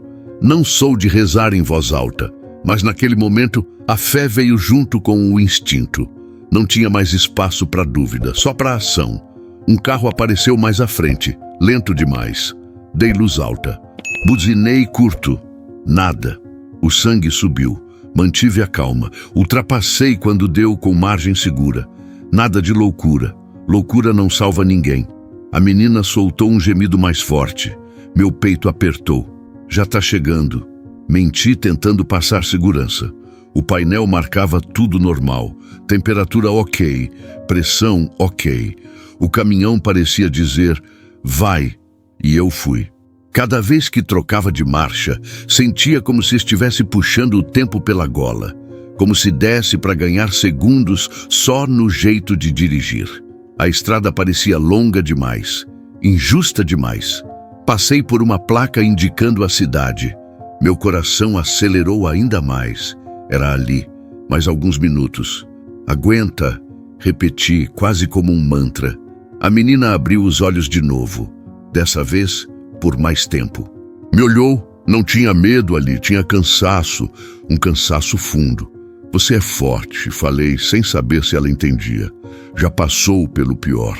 Não sou de rezar em voz alta, mas naquele momento a fé veio junto com o instinto. Não tinha mais espaço para dúvida, só para ação. Um carro apareceu mais à frente, lento demais. Dei luz alta. Buzinei curto. Nada. O sangue subiu. Mantive a calma. Ultrapassei quando deu com margem segura. Nada de loucura. Loucura não salva ninguém. A menina soltou um gemido mais forte. Meu peito apertou. Já tá chegando. Menti tentando passar segurança. O painel marcava tudo normal. Temperatura ok. Pressão ok. O caminhão parecia dizer, vai. E eu fui. Cada vez que trocava de marcha, sentia como se estivesse puxando o tempo pela gola. Como se desse para ganhar segundos só no jeito de dirigir. A estrada parecia longa demais, injusta demais. Passei por uma placa indicando a cidade. Meu coração acelerou ainda mais. Era ali, mais alguns minutos. Aguenta, repeti, quase como um mantra. A menina abriu os olhos de novo. Dessa vez, por mais tempo. Me olhou, não tinha medo ali, tinha cansaço, um cansaço fundo. Você é forte, falei, sem saber se ela entendia. Já passou pelo pior.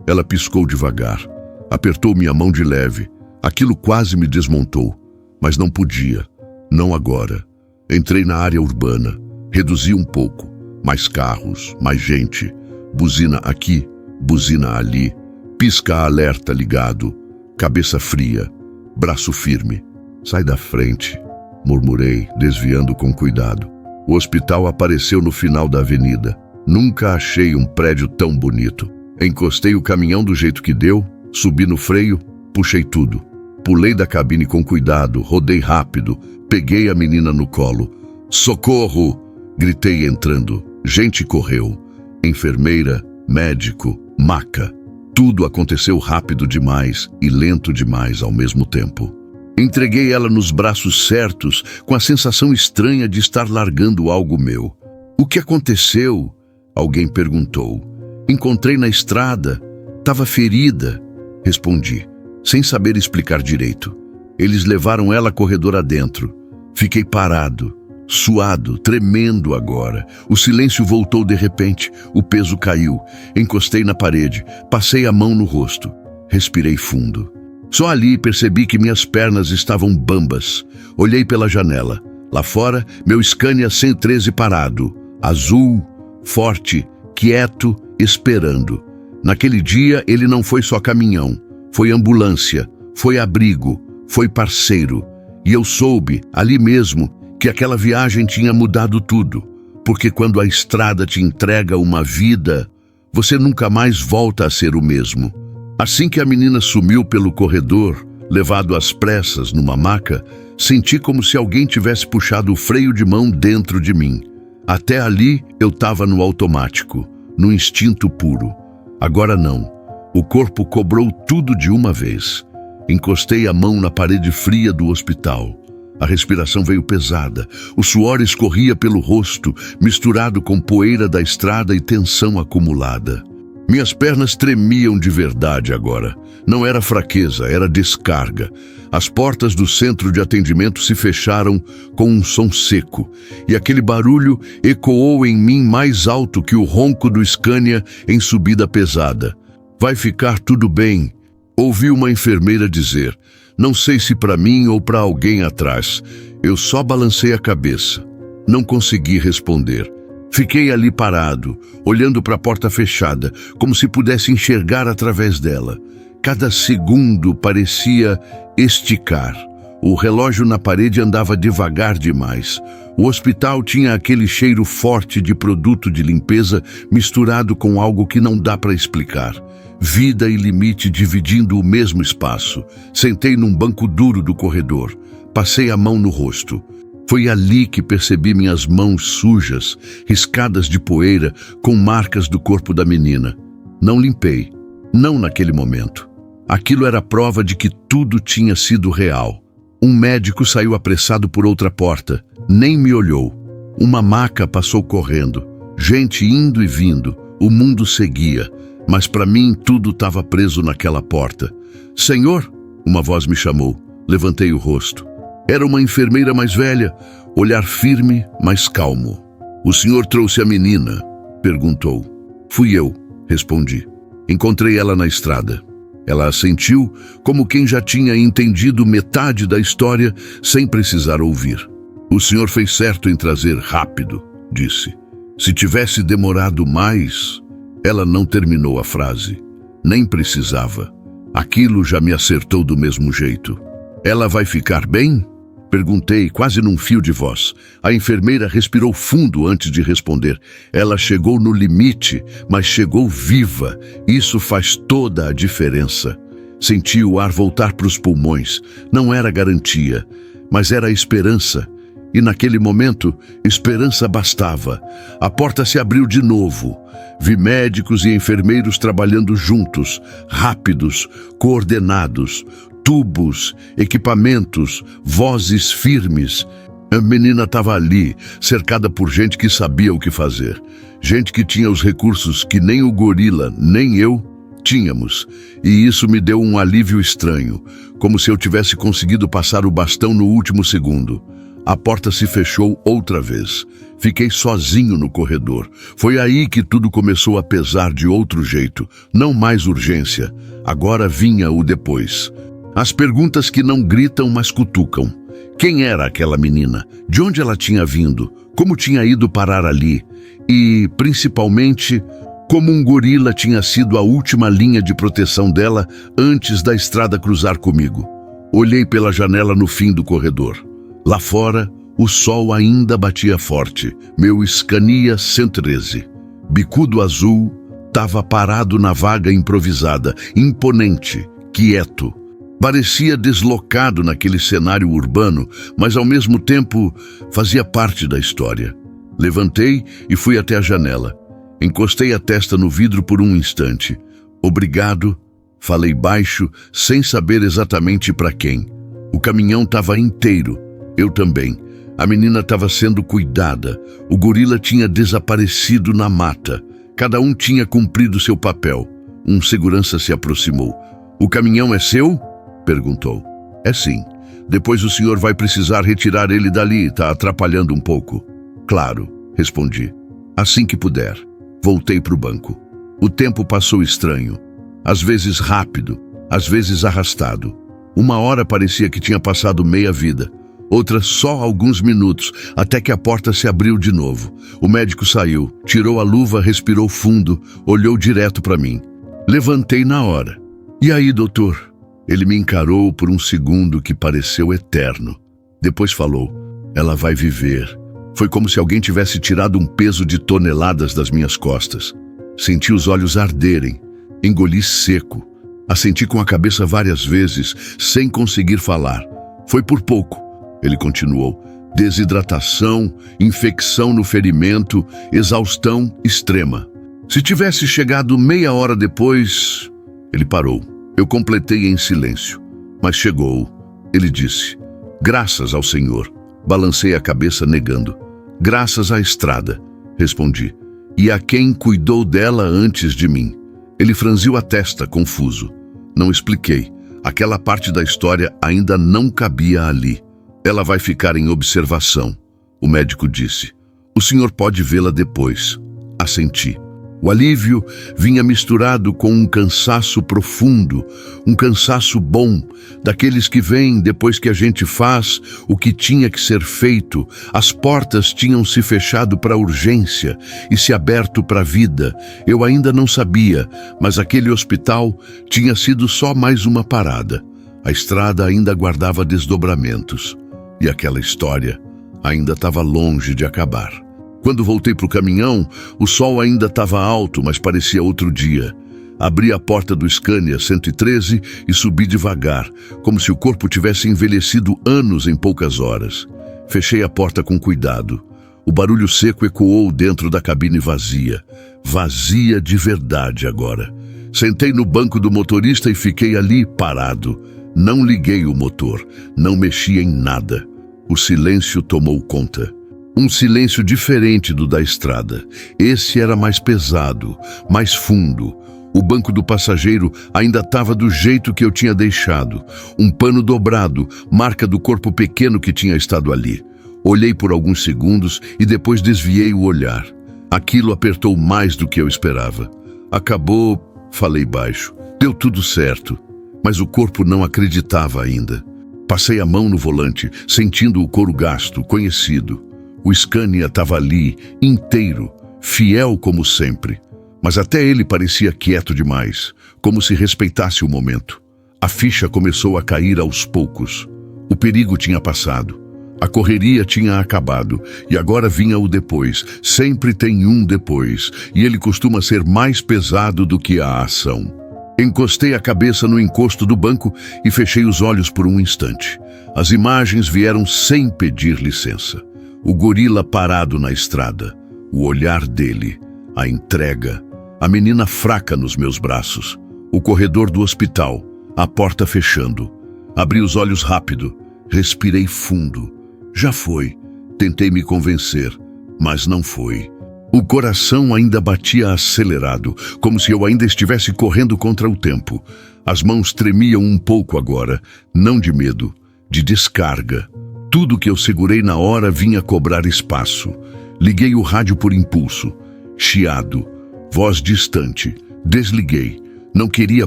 Ela piscou devagar. Apertou minha mão de leve. Aquilo quase me desmontou. Mas não podia. Não agora. Entrei na área urbana. Reduzi um pouco. Mais carros, mais gente. Buzina aqui, buzina ali. Pisca-alerta ligado. Cabeça fria. Braço firme. Sai da frente, murmurei, desviando com cuidado. O hospital apareceu no final da avenida. Nunca achei um prédio tão bonito. Encostei o caminhão do jeito que deu, subi no freio, puxei tudo. Pulei da cabine com cuidado, rodei rápido, peguei a menina no colo. Socorro! Gritei entrando. Gente correu. Enfermeira, médico, maca. Tudo aconteceu rápido demais e lento demais ao mesmo tempo. Entreguei ela nos braços certos, com a sensação estranha de estar largando algo meu. O que aconteceu? Alguém perguntou. Encontrei na estrada. Estava ferida. Respondi, sem saber explicar direito. Eles levaram ela corredor adentro. Fiquei parado, suado, tremendo agora. O silêncio voltou de repente. O peso caiu. Encostei na parede. Passei a mão no rosto. Respirei fundo. Só ali percebi que minhas pernas estavam bambas. Olhei pela janela. Lá fora, meu Scania 113 parado. Azul, forte, quieto, esperando. Naquele dia, ele não foi só caminhão. Foi ambulância, foi abrigo, foi parceiro, e eu soube, ali mesmo, que aquela viagem tinha mudado tudo, porque quando a estrada te entrega uma vida, você nunca mais volta a ser o mesmo. Assim que a menina sumiu pelo corredor, levado às pressas numa maca, senti como se alguém tivesse puxado o freio de mão dentro de mim. Até ali eu estava no automático, no instinto puro. Agora não. O corpo cobrou tudo de uma vez. Encostei a mão na parede fria do hospital. A respiração veio pesada. O suor escorria pelo rosto, misturado com poeira da estrada e tensão acumulada. Minhas pernas tremiam de verdade agora. Não era fraqueza, era descarga. As portas do centro de atendimento se fecharam com um som seco, e aquele barulho ecoou em mim mais alto que o ronco do Scania em subida pesada. Vai ficar tudo bem, ouvi uma enfermeira dizer. Não sei se para mim ou para alguém atrás. Eu só balancei a cabeça. Não consegui responder. Fiquei ali parado, olhando para a porta fechada, como se pudesse enxergar através dela. Cada segundo parecia esticar. O relógio na parede andava devagar demais. O hospital tinha aquele cheiro forte de produto de limpeza misturado com algo que não dá para explicar. Vida e limite dividindo o mesmo espaço. Sentei num banco duro do corredor. Passei a mão no rosto. Foi ali que percebi minhas mãos sujas, riscadas de poeira, com marcas do corpo da menina. Não limpei. Não naquele momento. Aquilo era prova de que tudo tinha sido real. Um médico saiu apressado por outra porta. Nem me olhou. Uma maca passou correndo. Gente indo e vindo. O mundo seguia. Mas para mim tudo estava preso naquela porta. Senhor, uma voz me chamou. Levantei o rosto. Era uma enfermeira mais velha, olhar firme, mas calmo. O senhor trouxe a menina? Perguntou. Fui eu, respondi. Encontrei ela na estrada. Ela assentiu, como quem já tinha entendido metade da história sem precisar ouvir. O senhor fez certo em trazer rápido, disse. Se tivesse demorado mais... Ela não terminou a frase. Nem precisava. Aquilo já me acertou do mesmo jeito. Ela vai ficar bem? Perguntei, quase num fio de voz. A enfermeira respirou fundo antes de responder. Ela chegou no limite, mas chegou viva. Isso faz toda a diferença. Senti o ar voltar para os pulmões. Não era garantia, mas era a esperança. E naquele momento, esperança bastava. A porta se abriu de novo. Vi médicos e enfermeiros trabalhando juntos, rápidos, coordenados, tubos, equipamentos, vozes firmes. A menina estava ali, cercada por gente que sabia o que fazer. Gente que tinha os recursos que nem o gorila, nem eu, tínhamos. E isso me deu um alívio estranho, como se eu tivesse conseguido passar o bastão no último segundo. A porta se fechou outra vez. Fiquei sozinho no corredor. Foi aí que tudo começou a pesar de outro jeito. Não mais urgência. Agora vinha o depois. As perguntas que não gritam, mas cutucam. Quem era aquela menina? De onde ela tinha vindo? Como tinha ido parar ali? E, principalmente, como um gorila tinha sido a última linha de proteção dela antes da estrada cruzar comigo. Olhei pela janela no fim do corredor. Lá fora, o sol ainda batia forte. Meu Scania 113, bicudo azul, estava parado na vaga improvisada, imponente, quieto. Parecia deslocado naquele cenário urbano, mas ao mesmo tempo fazia parte da história. Levantei e fui até a janela. Encostei a testa no vidro por um instante. Obrigado, falei baixo, sem saber exatamente para quem. O caminhão estava inteiro. Eu também. A menina estava sendo cuidada. O gorila tinha desaparecido na mata. Cada um tinha cumprido seu papel. Um segurança se aproximou. O caminhão é seu? Perguntou. É sim. Depois o senhor vai precisar retirar ele dali, está atrapalhando um pouco. Claro, respondi. Assim que puder. Voltei para o banco. O tempo passou estranho. Às vezes rápido, às vezes arrastado. Uma hora parecia que tinha passado meia vida. Outra só alguns minutos, até que a porta se abriu de novo. O médico saiu, tirou a luva, respirou fundo, olhou direto para mim. Levantei na hora. E aí, doutor? Ele me encarou por um segundo que pareceu eterno. Depois falou: ela vai viver. Foi como se alguém tivesse tirado um peso de toneladas das minhas costas. Senti os olhos arderem. Engoli seco. Assenti com a cabeça várias vezes, sem conseguir falar. Foi por pouco. Ele continuou: desidratação, infecção no ferimento, exaustão extrema. Se tivesse chegado meia hora depois... Ele parou. Eu completei em silêncio. Mas chegou. Ele disse: graças ao Senhor. Balancei a cabeça negando. Graças à estrada, respondi. E a quem cuidou dela antes de mim. Ele franziu a testa, confuso. Não expliquei. Aquela parte da história ainda não cabia ali. Ela vai ficar em observação, o médico disse. O senhor pode vê-la depois. Assenti. O alívio vinha misturado com um cansaço profundo, um cansaço bom, daqueles que vêm depois que a gente faz o que tinha que ser feito. As portas tinham se fechado para a urgência e se aberto para a vida. Eu ainda não sabia, mas aquele hospital tinha sido só mais uma parada. A estrada ainda guardava desdobramentos. E aquela história ainda estava longe de acabar. Quando voltei para o caminhão, o sol ainda estava alto, mas parecia outro dia. Abri a porta do Scania 113 e subi devagar, como se o corpo tivesse envelhecido anos em poucas horas. Fechei a porta com cuidado. O barulho seco ecoou dentro da cabine vazia. Vazia de verdade agora. Sentei no banco do motorista e fiquei ali parado. Não liguei o motor, não mexi em nada. O silêncio tomou conta. Um silêncio diferente do da estrada. Esse era mais pesado, mais fundo. O banco do passageiro ainda estava do jeito que eu tinha deixado. Um pano dobrado, marca do corpo pequeno que tinha estado ali. Olhei por alguns segundos e depois desviei o olhar. Aquilo apertou mais do que eu esperava. Acabou, falei baixo. Deu tudo certo. Mas o corpo não acreditava ainda. Passei a mão no volante, sentindo o couro gasto, conhecido. O Scania estava ali, inteiro, fiel como sempre. Mas até ele parecia quieto demais, como se respeitasse o momento. A ficha começou a cair aos poucos. O perigo tinha passado. A correria tinha acabado. E agora vinha o depois. Sempre tem um depois. E ele costuma ser mais pesado do que a ação. Encostei a cabeça no encosto do banco e fechei os olhos por um instante. As imagens vieram sem pedir licença. O gorila parado na estrada, o olhar dele, a entrega, a menina fraca nos meus braços, o corredor do hospital, a porta fechando. Abri os olhos rápido, respirei fundo. Já foi. Tentei me convencer, mas não foi. O coração ainda batia acelerado, como se eu ainda estivesse correndo contra o tempo. As mãos tremiam um pouco agora, não de medo, de descarga. Tudo que eu segurei na hora vinha cobrar espaço. Liguei o rádio por impulso. Chiado, voz distante. Desliguei. Não queria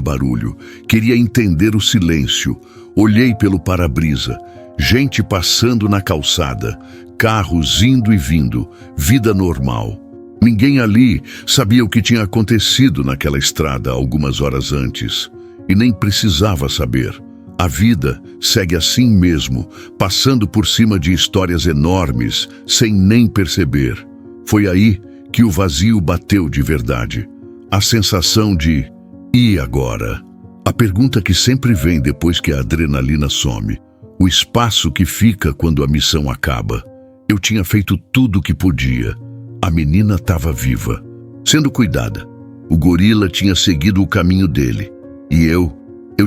barulho, queria entender o silêncio. Olhei pelo para-brisa. Gente passando na calçada. Carros indo e vindo. Vida normal. Ninguém ali sabia o que tinha acontecido naquela estrada algumas horas antes. E nem precisava saber. A vida segue assim mesmo, passando por cima de histórias enormes, sem nem perceber. Foi aí que o vazio bateu de verdade. A sensação de "e agora?" A pergunta que sempre vem depois que a adrenalina some. O espaço que fica quando a missão acaba. Eu tinha feito tudo o que podia. A menina estava viva, sendo cuidada. O gorila tinha seguido o caminho dele. E eu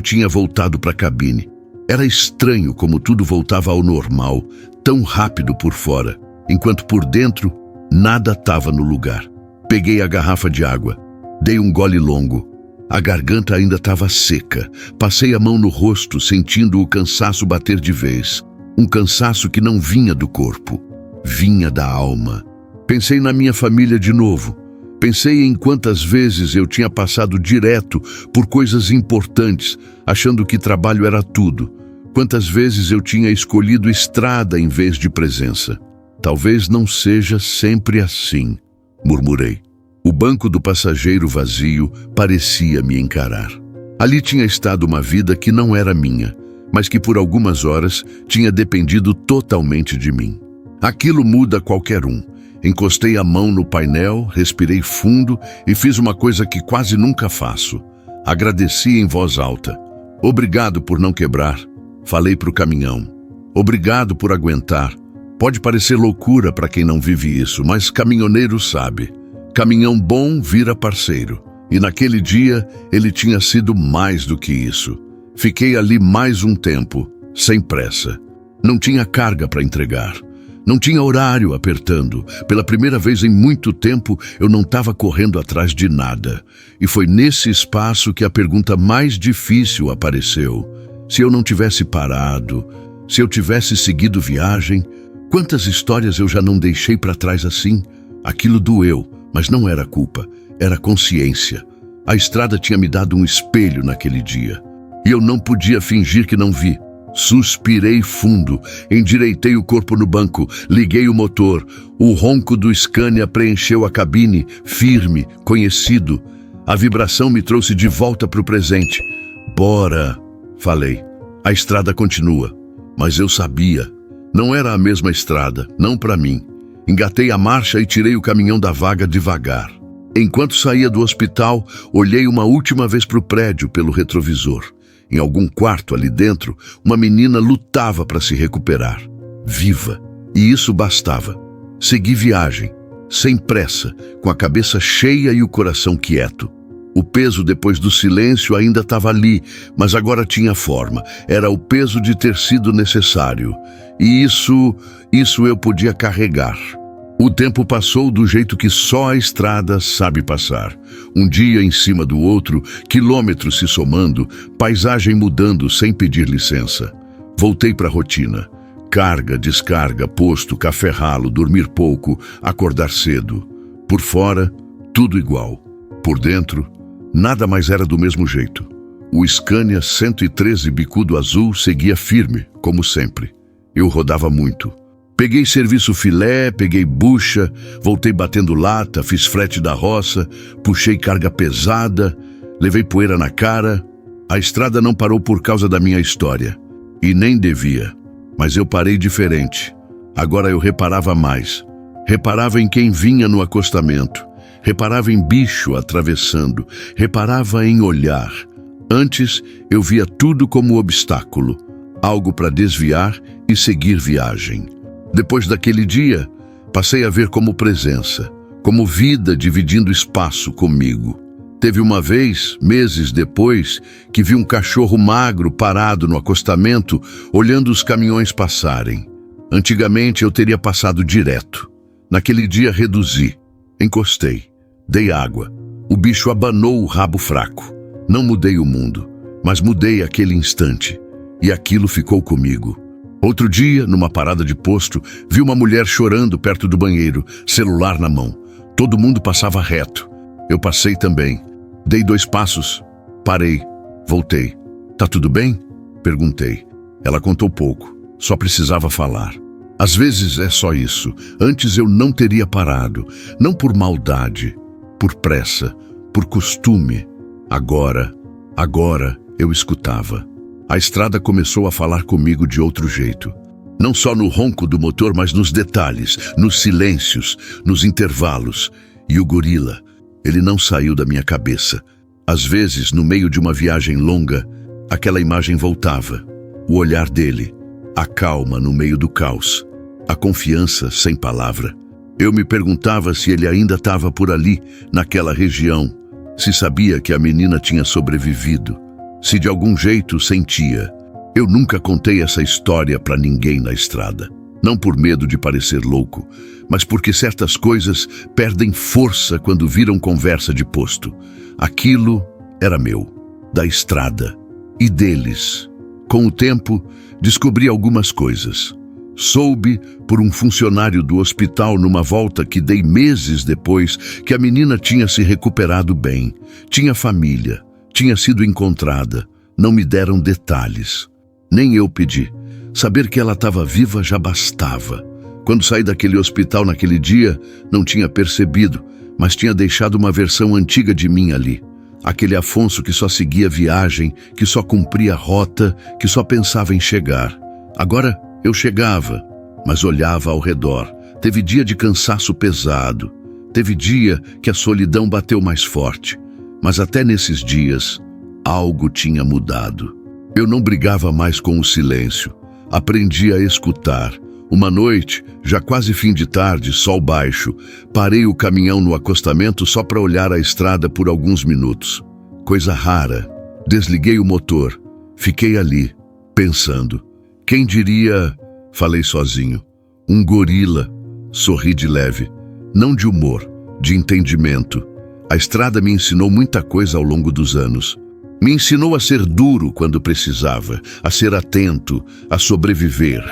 tinha voltado para a cabine. Era estranho como tudo voltava ao normal, tão rápido por fora, enquanto por dentro nada estava no lugar. Peguei a garrafa de água, dei um gole longo. A garganta ainda estava seca. Passei a mão no rosto, sentindo o cansaço bater de vez. Um cansaço que não vinha do corpo, vinha da alma. Pensei na minha família de novo. Pensei em quantas vezes eu tinha passado direto por coisas importantes, achando que trabalho era tudo. Quantas vezes eu tinha escolhido estrada em vez de presença. Talvez não seja sempre assim, murmurei. O banco do passageiro vazio parecia me encarar. Ali tinha estado uma vida que não era minha, mas que por algumas horas tinha dependido totalmente de mim. Aquilo muda qualquer um. Encostei a mão no painel, respirei fundo e fiz uma coisa que quase nunca faço. Agradeci em voz alta. Obrigado por não quebrar. Falei para o caminhão. Obrigado por aguentar. Pode parecer loucura para quem não vive isso, mas caminhoneiro sabe. Caminhão bom vira parceiro. E naquele dia ele tinha sido mais do que isso. Fiquei ali mais um tempo, sem pressa. Não tinha carga para entregar. Não tinha horário apertando. Pela primeira vez em muito tempo, eu não estava correndo atrás de nada. E foi nesse espaço que a pergunta mais difícil apareceu. Se eu não tivesse parado, se eu tivesse seguido viagem, quantas histórias eu já não deixei para trás assim? Aquilo doeu, mas não era culpa, era consciência. A estrada tinha me dado um espelho naquele dia. E eu não podia fingir que não vi. Suspirei fundo, endireitei o corpo no banco, liguei o motor. O ronco do Scania preencheu a cabine, firme, conhecido. A vibração me trouxe de volta para o presente. Bora, falei. A estrada continua, mas eu sabia. Não era a mesma estrada, não para mim. Engatei a marcha e tirei o caminhão da vaga devagar. Enquanto saía do hospital, olhei uma última vez para o prédio pelo retrovisor. Em algum quarto ali dentro, uma menina lutava para se recuperar. Viva. E isso bastava. Segui viagem, sem pressa, com a cabeça cheia e o coração quieto. O peso depois do silêncio ainda estava ali, mas agora tinha forma. Era o peso de ter sido necessário. E isso eu podia carregar. O tempo passou do jeito que só a estrada sabe passar. Um dia em cima do outro, quilômetros se somando, paisagem mudando sem pedir licença. Voltei para a rotina. Carga, descarga, posto, café ralo, dormir pouco, acordar cedo. Por fora, tudo igual. Por dentro, nada mais era do mesmo jeito. O Scania 113 bicudo azul seguia firme, como sempre. Eu rodava muito. Peguei serviço filé, peguei bucha, voltei batendo lata, fiz frete da roça, puxei carga pesada, levei poeira na cara. A estrada não parou por causa da minha história. E nem devia. Mas eu parei diferente. Agora eu reparava mais. Reparava em quem vinha no acostamento. Reparava em bicho atravessando. Reparava em olhar. Antes, eu via tudo como obstáculo. Algo para desviar e seguir viagem. Depois daquele dia, passei a ver como presença, como vida dividindo espaço comigo. Teve uma vez, meses depois, que vi um cachorro magro parado no acostamento, olhando os caminhões passarem. Antigamente eu teria passado direto. Naquele dia reduzi, encostei, dei água. O bicho abanou o rabo fraco. Não mudei o mundo, mas mudei aquele instante. E aquilo ficou comigo. Outro dia, numa parada de posto, vi uma mulher chorando perto do banheiro, celular na mão. Todo mundo passava reto. Eu passei também. Dei 2 passos. Parei. Voltei. Tá tudo bem? Perguntei. Ela contou pouco. Só precisava falar. Às vezes é só isso. Antes eu não teria parado. Não por maldade. Por pressa. Por costume. Agora eu escutava. A estrada começou a falar comigo de outro jeito. Não só no ronco do motor, mas nos detalhes, nos silêncios, nos intervalos. E o gorila, ele não saiu da minha cabeça. Às vezes, no meio de uma viagem longa, aquela imagem voltava. O olhar dele, a calma no meio do caos, a confiança sem palavra. Eu me perguntava se ele ainda estava por ali, naquela região, se sabia que a menina tinha sobrevivido. Se de algum jeito sentia. Eu nunca contei essa história para ninguém na estrada. Não por medo de parecer louco, mas porque certas coisas perdem força quando viram conversa de posto. Aquilo era meu, da estrada e deles. Com o tempo, descobri algumas coisas. Soube, por um funcionário do hospital numa volta que dei meses depois, que a menina tinha se recuperado bem, tinha família. Tinha sido encontrada. Não me deram detalhes. Nem eu pedi. Saber que ela estava viva já bastava. Quando saí daquele hospital naquele dia, não tinha percebido, mas tinha deixado uma versão antiga de mim ali. Aquele Afonso que só seguia viagem, que só cumpria a rota, que só pensava em chegar. Agora eu chegava, mas olhava ao redor. Teve dia de cansaço pesado. Teve dia que a solidão bateu mais forte. Mas até nesses dias, algo tinha mudado. Eu não brigava mais com o silêncio. Aprendi a escutar. Uma noite, já quase fim de tarde, sol baixo, parei o caminhão no acostamento só para olhar a estrada por alguns minutos. Coisa rara. Desliguei o motor. Fiquei ali, pensando. Quem diria, falei sozinho, um gorila. Sorri de leve. Não de humor, de entendimento. A estrada me ensinou muita coisa ao longo dos anos. Me ensinou a ser duro quando precisava, a ser atento, a sobreviver.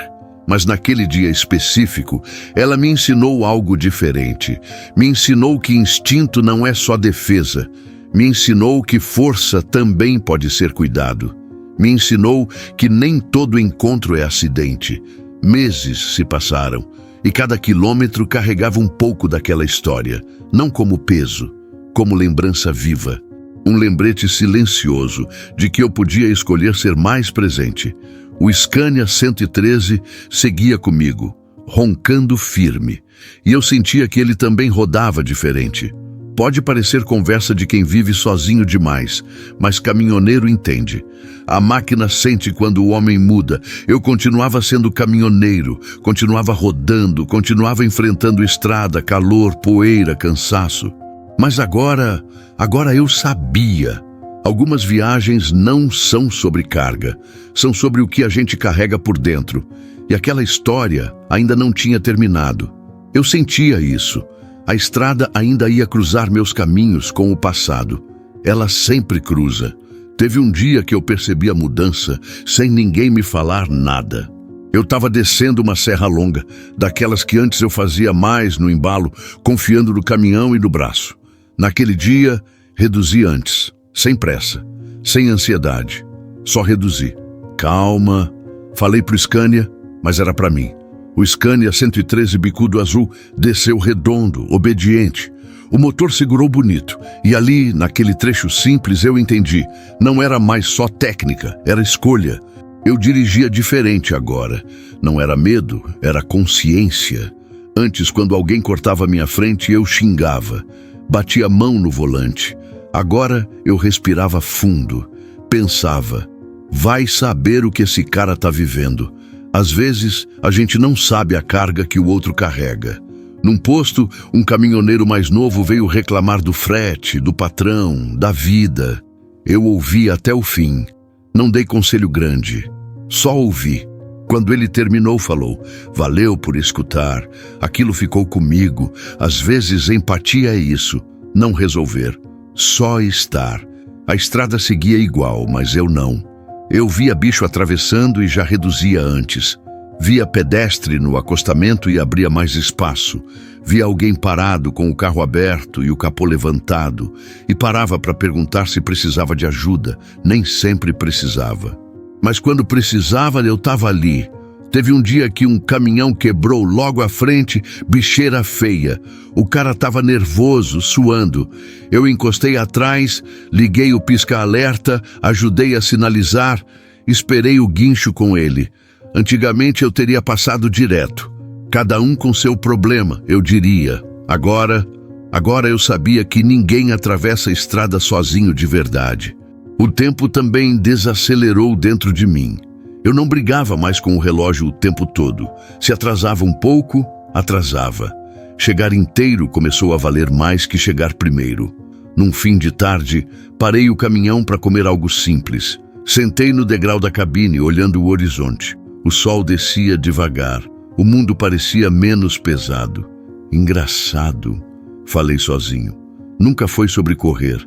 Mas naquele dia específico, ela me ensinou algo diferente. Me ensinou que instinto não é só defesa. Me ensinou que força também pode ser cuidado. Me ensinou que nem todo encontro é acidente. Meses se passaram, e cada quilômetro carregava um pouco daquela história, não como peso, como lembrança viva. Um lembrete silencioso de que eu podia escolher ser mais presente. O Scania 113 seguia comigo, roncando firme, e eu sentia que ele também rodava diferente. Pode parecer conversa de quem vive sozinho demais, mas caminhoneiro entende. A máquina sente quando o homem muda. Eu continuava sendo caminhoneiro, continuava rodando, continuava enfrentando estrada, calor, poeira, cansaço. Mas agora eu sabia. Algumas viagens não são sobre carga, são sobre o que a gente carrega por dentro. E aquela história ainda não tinha terminado. Eu sentia isso. A estrada ainda ia cruzar meus caminhos com o passado. Ela sempre cruza. Teve um dia que eu percebi a mudança sem ninguém me falar nada. Eu estava descendo uma serra longa, daquelas que antes eu fazia mais no embalo, confiando no caminhão e no braço. Naquele dia, reduzi antes, sem pressa, sem ansiedade. Só reduzi. Calma. Falei pro Scania, mas era para mim. O Scania 113 bicudo azul desceu redondo, obediente. O motor segurou bonito, e ali, naquele trecho simples, eu entendi. Não era mais só técnica, era escolha. Eu dirigia diferente agora. Não era medo, era consciência. Antes, quando alguém cortava minha frente, eu xingava. Batia a mão no volante. Agora, eu respirava fundo. Pensava, vai saber o que esse cara tá vivendo. Às vezes, a gente não sabe a carga que o outro carrega. Num posto, um caminhoneiro mais novo veio reclamar do frete, do patrão, da vida. Eu ouvi até o fim. Não dei conselho grande. Só ouvi. Quando ele terminou, falou, valeu por escutar. Aquilo ficou comigo. Às vezes, empatia é isso. Não resolver. Só estar. A estrada seguia igual, mas eu não. Eu via bicho atravessando e já reduzia antes. Via pedestre no acostamento e abria mais espaço. Via alguém parado com o carro aberto e o capô levantado. E parava para perguntar se precisava de ajuda. Nem sempre precisava. Mas quando precisava, eu estava ali. Teve um dia que um caminhão quebrou logo à frente, bicheira feia. O cara estava nervoso, suando. Eu encostei atrás, liguei o pisca-alerta, ajudei a sinalizar, esperei o guincho com ele. Antigamente eu teria passado direto. Cada um com seu problema, eu diria. Agora eu sabia que ninguém atravessa a estrada sozinho de verdade. O tempo também desacelerou dentro de mim. Eu não brigava mais com o relógio o tempo todo. Se atrasava um pouco, atrasava. Chegar inteiro começou a valer mais que chegar primeiro. Num fim de tarde, parei o caminhão para comer algo simples. Sentei no degrau da cabine, olhando o horizonte. O sol descia devagar. O mundo parecia menos pesado. Engraçado, falei sozinho. Nunca foi sobre correr.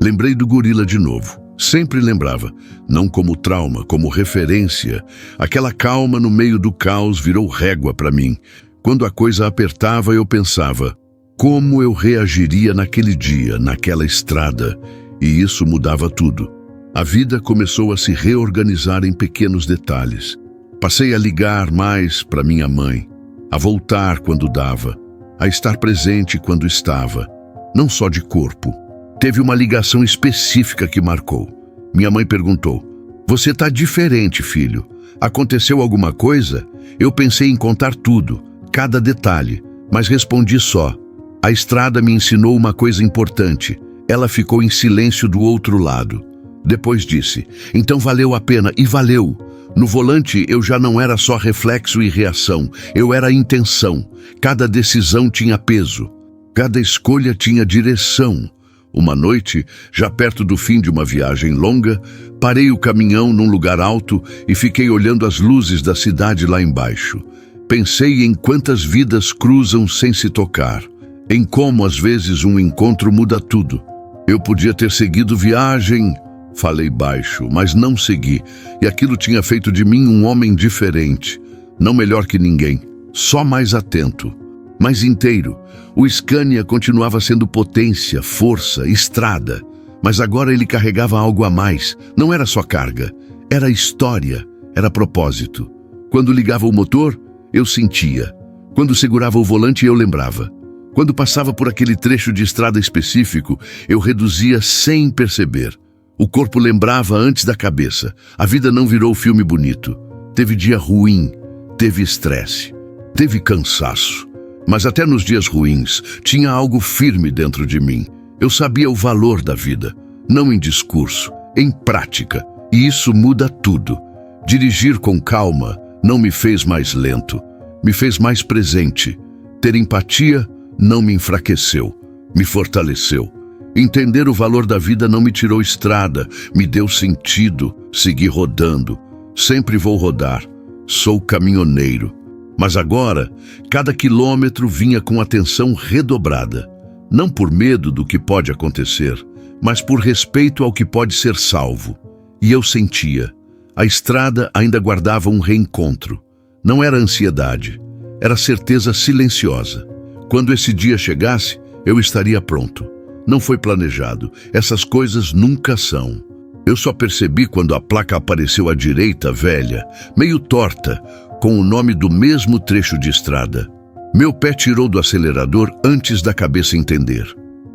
Lembrei do gorila de novo. Sempre lembrava, não como trauma, como referência. Aquela calma no meio do caos virou régua para mim. Quando a coisa apertava, eu pensava, como eu reagiria naquele dia, naquela estrada? E isso mudava tudo. A vida começou a se reorganizar em pequenos detalhes. Passei a ligar mais para minha mãe, a voltar quando dava, a estar presente quando estava, não só de corpo. Teve uma ligação específica que marcou. Minha mãe perguntou: "Você tá diferente, filho. Aconteceu alguma coisa?" Eu pensei em contar tudo, cada detalhe, mas respondi só: "A estrada me ensinou uma coisa importante." Ela ficou em silêncio do outro lado. Depois disse: "Então valeu a pena." E valeu. No volante eu já não era só reflexo e reação, eu era intenção. Cada decisão tinha peso. Cada escolha tinha direção. Uma noite, já perto do fim de uma viagem longa, parei o caminhão num lugar alto e fiquei olhando as luzes da cidade lá embaixo. Pensei em quantas vidas cruzam sem se tocar, em como às vezes um encontro muda tudo. Eu podia ter seguido viagem, falei baixo, mas não segui, e aquilo tinha feito de mim um homem diferente, não melhor que ninguém, só mais atento, mais inteiro. O Scania continuava sendo potência, força, estrada, mas agora ele carregava algo a mais. Não era só carga, era história, era propósito. Quando ligava o motor, eu sentia. Quando segurava o volante, eu lembrava. Quando passava por aquele trecho de estrada específico, eu reduzia sem perceber. O corpo lembrava antes da cabeça. A vida não virou filme bonito. Teve dia ruim, teve estresse, teve cansaço. Mas até nos dias ruins, tinha algo firme dentro de mim. Eu sabia o valor da vida, não em discurso, em prática. E isso muda tudo. Dirigir com calma não me fez mais lento, me fez mais presente. Ter empatia não me enfraqueceu, me fortaleceu. Entender o valor da vida não me tirou estrada, me deu sentido. Segui rodando. Sempre vou rodar. Sou caminhoneiro. Mas agora, cada quilômetro vinha com atenção redobrada. Não por medo do que pode acontecer, mas por respeito ao que pode ser salvo. E eu sentia. A estrada ainda guardava um reencontro. Não era ansiedade, era certeza silenciosa. Quando esse dia chegasse, eu estaria pronto. Não foi planejado, essas coisas nunca são. Eu só percebi quando a placa apareceu à direita, velha, meio torta, com o nome do mesmo trecho de estrada. Meu pé tirou do acelerador antes da cabeça entender.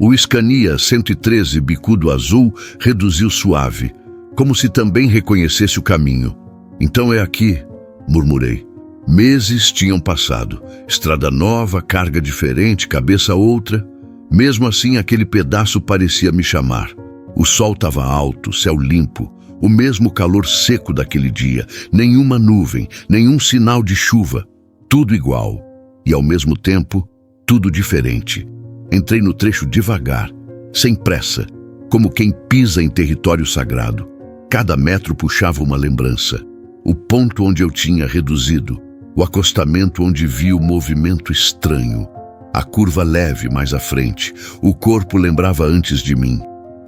O Scania 113 bicudo azul reduziu suave, como se também reconhecesse o caminho. "Então é aqui", murmurei. Meses tinham passado, estrada nova, carga diferente, cabeça outra. Mesmo assim, aquele pedaço parecia me chamar. O sol estava alto, céu limpo, o mesmo calor seco daquele dia, nenhuma nuvem, nenhum sinal de chuva, tudo igual. E ao mesmo tempo, tudo diferente. Entrei no trecho devagar, sem pressa, como quem pisa em território sagrado. Cada metro puxava uma lembrança. O ponto onde eu tinha reduzido, o acostamento onde vi o movimento estranho, a curva leve mais à frente, o corpo lembrava antes de mim.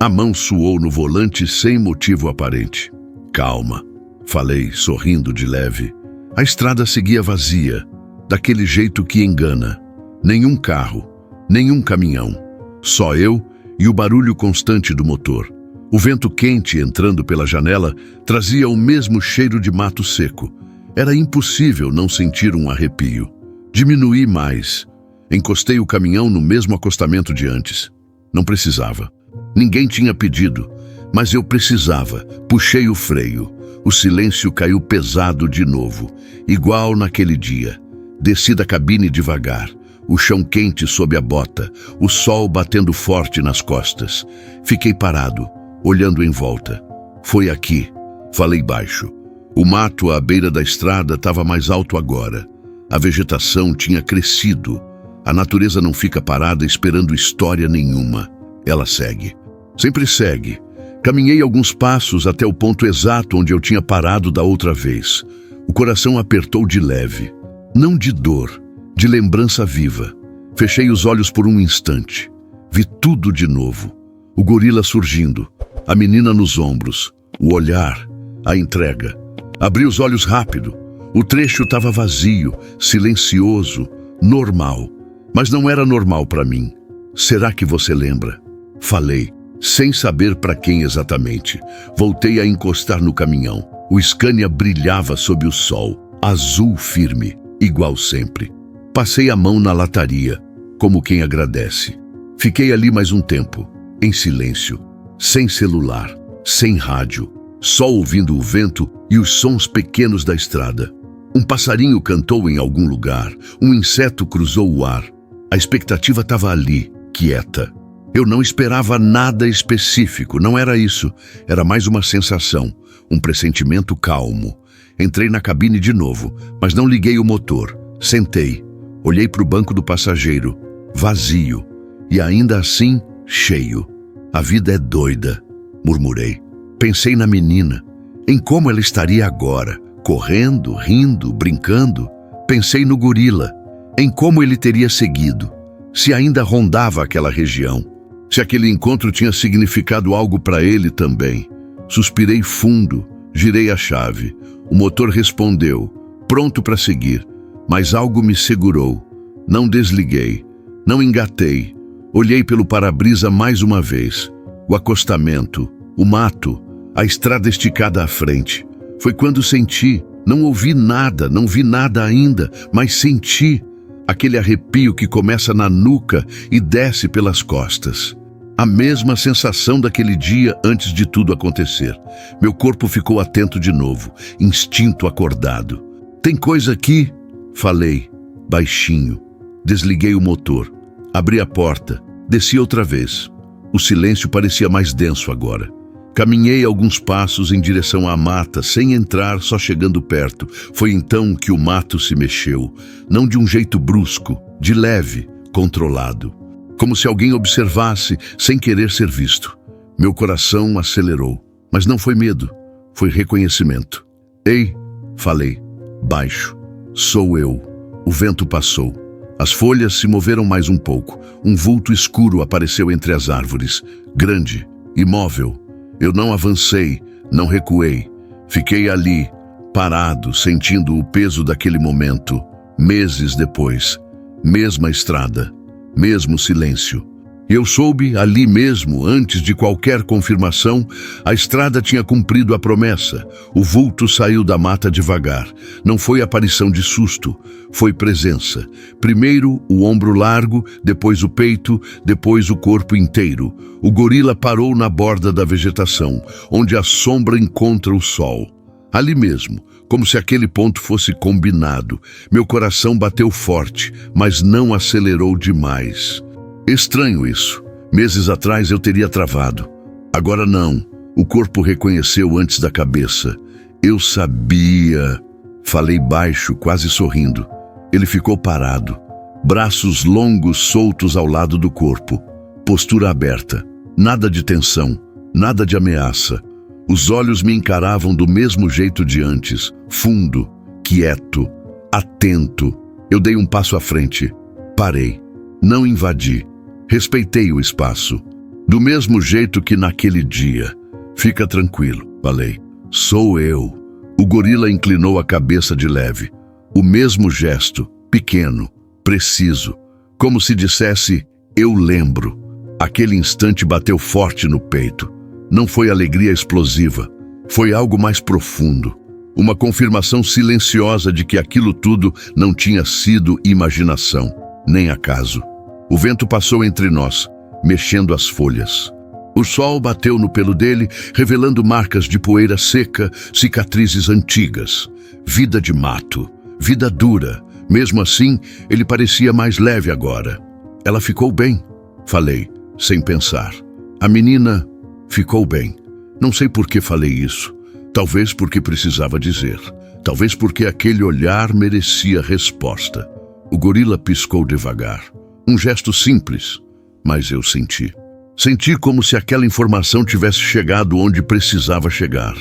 A mão suou no volante sem motivo aparente. "Calma", falei, sorrindo de leve. A estrada seguia vazia, daquele jeito que engana. Nenhum carro, nenhum caminhão. Só eu e o barulho constante do motor. O vento quente entrando pela janela trazia o mesmo cheiro de mato seco. Era impossível não sentir um arrepio. Diminuí mais. Encostei o caminhão no mesmo acostamento de antes. Não precisava. Ninguém tinha pedido, mas eu precisava. Puxei o freio. O silêncio caiu pesado de novo, igual naquele dia. Desci da cabine devagar, o chão quente sob a bota, o sol batendo forte nas costas. Fiquei parado, olhando em volta. "Foi aqui", falei baixo. O mato à beira da estrada estava mais alto agora. A vegetação tinha crescido. A natureza não fica parada esperando história nenhuma. Ela segue. Sempre segue. Caminhei alguns passos até o ponto exato onde eu tinha parado da outra vez. O coração apertou de leve. Não de dor, de lembrança viva. Fechei os olhos por um instante. Vi tudo de novo. O gorila surgindo, a menina nos ombros, o olhar, a entrega. Abri os olhos rápido. O trecho estava vazio, silencioso, normal. Mas não era normal para mim. "Será que você lembra?" Falei, sem saber para quem exatamente. Voltei a encostar no caminhão. O Scania brilhava sob o sol, azul firme, igual sempre. Passei a mão na lataria, como quem agradece. Fiquei ali mais um tempo, em silêncio, sem celular, sem rádio, só ouvindo o vento e os sons pequenos da estrada. Um passarinho cantou em algum lugar, um inseto cruzou o ar. A expectativa estava ali, quieta. Eu não esperava nada específico, não era isso. Era mais uma sensação, um pressentimento calmo. Entrei na cabine de novo, mas não liguei o motor. Sentei, olhei para o banco do passageiro, vazio, e ainda assim cheio. A vida é doida, murmurei. Pensei na menina, em como ela estaria agora, correndo, rindo, brincando. Pensei no gorila, em como ele teria seguido, se ainda rondava aquela região, se aquele encontro tinha significado algo para ele também. Suspirei fundo, girei a chave. O motor respondeu, pronto para seguir, mas algo me segurou. Não desliguei, não engatei. Olhei pelo para-brisa mais uma vez. O acostamento, o mato, a estrada esticada à frente. Foi quando senti, não ouvi nada, não vi nada ainda, mas senti aquele arrepio que começa na nuca e desce pelas costas. A mesma sensação daquele dia antes de tudo acontecer. Meu corpo ficou atento de novo, instinto acordado. Tem coisa aqui, falei, baixinho. Desliguei o motor, abri a porta, desci outra vez. O silêncio parecia mais denso agora. Caminhei alguns passos em direção à mata, sem entrar, só chegando perto. Foi então que o mato se mexeu, não de um jeito brusco, de leve, controlado. Como se alguém observasse sem querer ser visto. Meu coração acelerou, mas não foi medo, foi reconhecimento. Ei, falei, baixo, sou eu. O vento passou. As folhas se moveram mais um pouco. Um vulto escuro apareceu entre as árvores, grande, imóvel. Eu não avancei, não recuei. Fiquei ali, parado, sentindo o peso daquele momento. Meses depois, mesma estrada, mesmo silêncio. Eu soube ali mesmo, antes de qualquer confirmação, a estrada tinha cumprido a promessa. O vulto saiu da mata devagar. Não foi aparição de susto, foi presença. Primeiro o ombro largo, depois o peito, depois o corpo inteiro. O gorila parou na borda da vegetação, onde a sombra encontra o sol. Ali mesmo, como se aquele ponto fosse combinado. Meu coração bateu forte, mas não acelerou demais. Estranho isso. Meses atrás eu teria travado. Agora não. O corpo reconheceu antes da cabeça. Eu sabia. Falei baixo, quase sorrindo. Ele ficou parado. Braços longos soltos ao lado do corpo. Postura aberta. Nada de tensão. Nada de ameaça. Os olhos me encaravam do mesmo jeito de antes. Fundo. Quieto. Atento. Eu dei um passo à frente. Parei. Não invadi. Respeitei o espaço. Do mesmo jeito que naquele dia. Fica tranquilo, falei. Sou eu. O gorila inclinou a cabeça de leve. O mesmo gesto, pequeno, preciso. Como se dissesse, eu lembro. Aquele instante bateu forte no peito. Não foi alegria explosiva. Foi algo mais profundo. Uma confirmação silenciosa de que aquilo tudo não tinha sido imaginação, nem acaso. O vento passou entre nós, mexendo as folhas. O sol bateu no pelo dele, revelando marcas de poeira seca, cicatrizes antigas. Vida de mato, vida dura. Mesmo assim, ele parecia mais leve agora. Ela ficou bem, falei, sem pensar. A menina ficou bem. Não sei por que falei isso. Talvez porque precisava dizer. Talvez porque aquele olhar merecia resposta. O gorila piscou devagar. Um gesto simples, mas eu senti. Senti como se aquela informação tivesse chegado onde precisava chegar.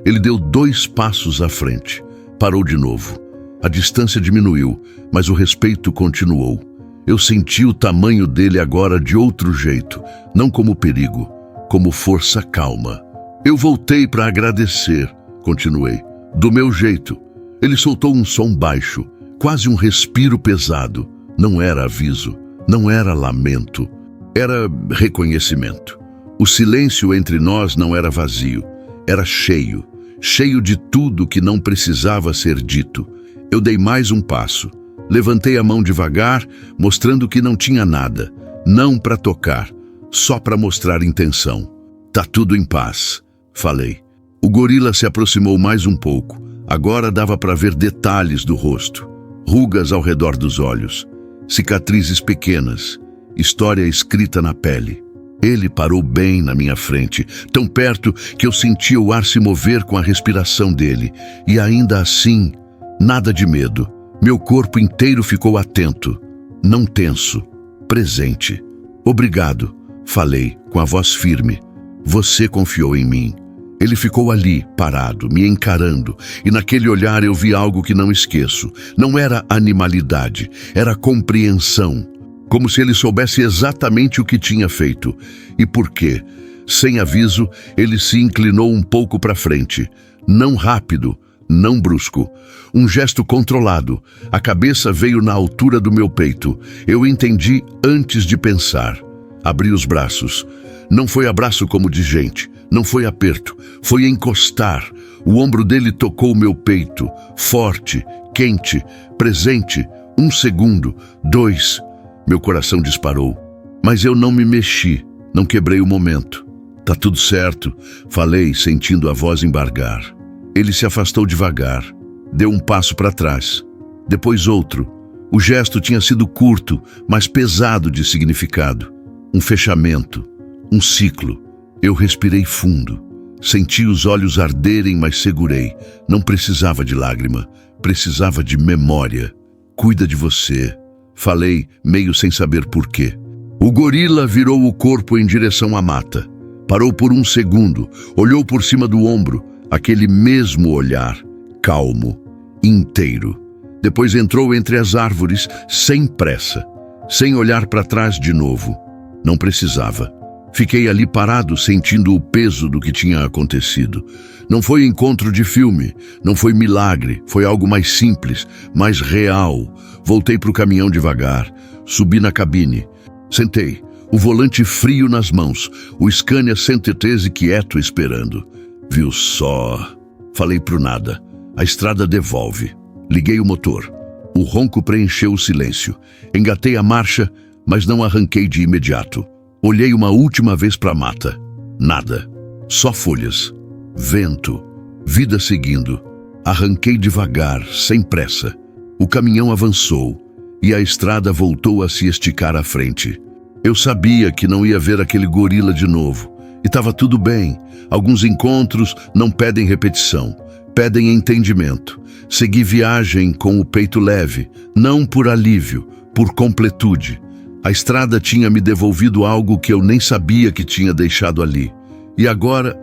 Ele deu 2 passos à frente. Parou de novo. A distância diminuiu, mas o respeito continuou. Eu senti o tamanho dele agora de outro jeito, não como perigo, como força calma. Eu voltei para agradecer, continuei. Do meu jeito. Ele soltou um som baixo, quase um respiro pesado. Não era aviso. Não era lamento, era reconhecimento. O silêncio entre nós não era vazio, era cheio, cheio de tudo que não precisava ser dito. Eu dei mais um passo, levantei a mão devagar, mostrando que não tinha nada, não para tocar, só para mostrar intenção. Tá tudo em paz, falei. O gorila se aproximou mais um pouco. Agora dava para ver detalhes do rosto, rugas ao redor dos olhos, cicatrizes pequenas, história escrita na pele. Ele parou bem na minha frente, tão perto que eu sentia o ar se mover com a respiração dele. E ainda assim, nada de medo. Meu corpo inteiro ficou atento, não tenso, presente. Obrigado, falei, com a voz firme. Você confiou em mim. Ele ficou ali, parado, me encarando, e naquele olhar eu vi algo que não esqueço. Não era animalidade, era compreensão. Como se ele soubesse exatamente o que tinha feito. E por quê? Sem aviso, ele se inclinou um pouco para frente. Não rápido, não brusco. Um gesto controlado. A cabeça veio na altura do meu peito. Eu entendi antes de pensar. Abri os braços. Não foi abraço como de gente. Não foi aperto. Foi encostar. O ombro dele tocou o meu peito. Forte, quente, presente. 1 segundo, 2. Meu coração disparou, mas eu não me mexi, não quebrei o momento. Tá tudo certo, falei, sentindo a voz embargar. Ele se afastou devagar, deu um passo para trás, depois outro. O gesto tinha sido curto, mas pesado de significado. Um fechamento, um ciclo. Eu respirei fundo, senti os olhos arderem, mas segurei. Não precisava de lágrima, precisava de memória. Cuida de você. Falei, meio sem saber porquê. O gorila virou o corpo em direção à mata. Parou por 1 segundo, olhou por cima do ombro, aquele mesmo olhar, calmo, inteiro. Depois entrou entre as árvores, sem pressa, sem olhar para trás de novo. Não precisava. Fiquei ali parado, sentindo o peso do que tinha acontecido. Não foi encontro de filme, não foi milagre, foi algo mais simples, mais real. Voltei para o caminhão devagar, subi na cabine. Sentei, o volante frio nas mãos, o Scania 113 quieto esperando. Viu só? Falei pro nada. A estrada devolve. Liguei o motor. O ronco preencheu o silêncio. Engatei a marcha, mas não arranquei de imediato. Olhei uma última vez para a mata. Nada. Só folhas. Vento. Vida seguindo. Arranquei devagar, sem pressa. O caminhão avançou e a estrada voltou a se esticar à frente. Eu sabia que não ia ver aquele gorila de novo. E estava tudo bem. Alguns encontros não pedem repetição, pedem entendimento. Segui viagem com o peito leve, não por alívio, por completude. A estrada tinha me devolvido algo que eu nem sabia que tinha deixado ali. E agora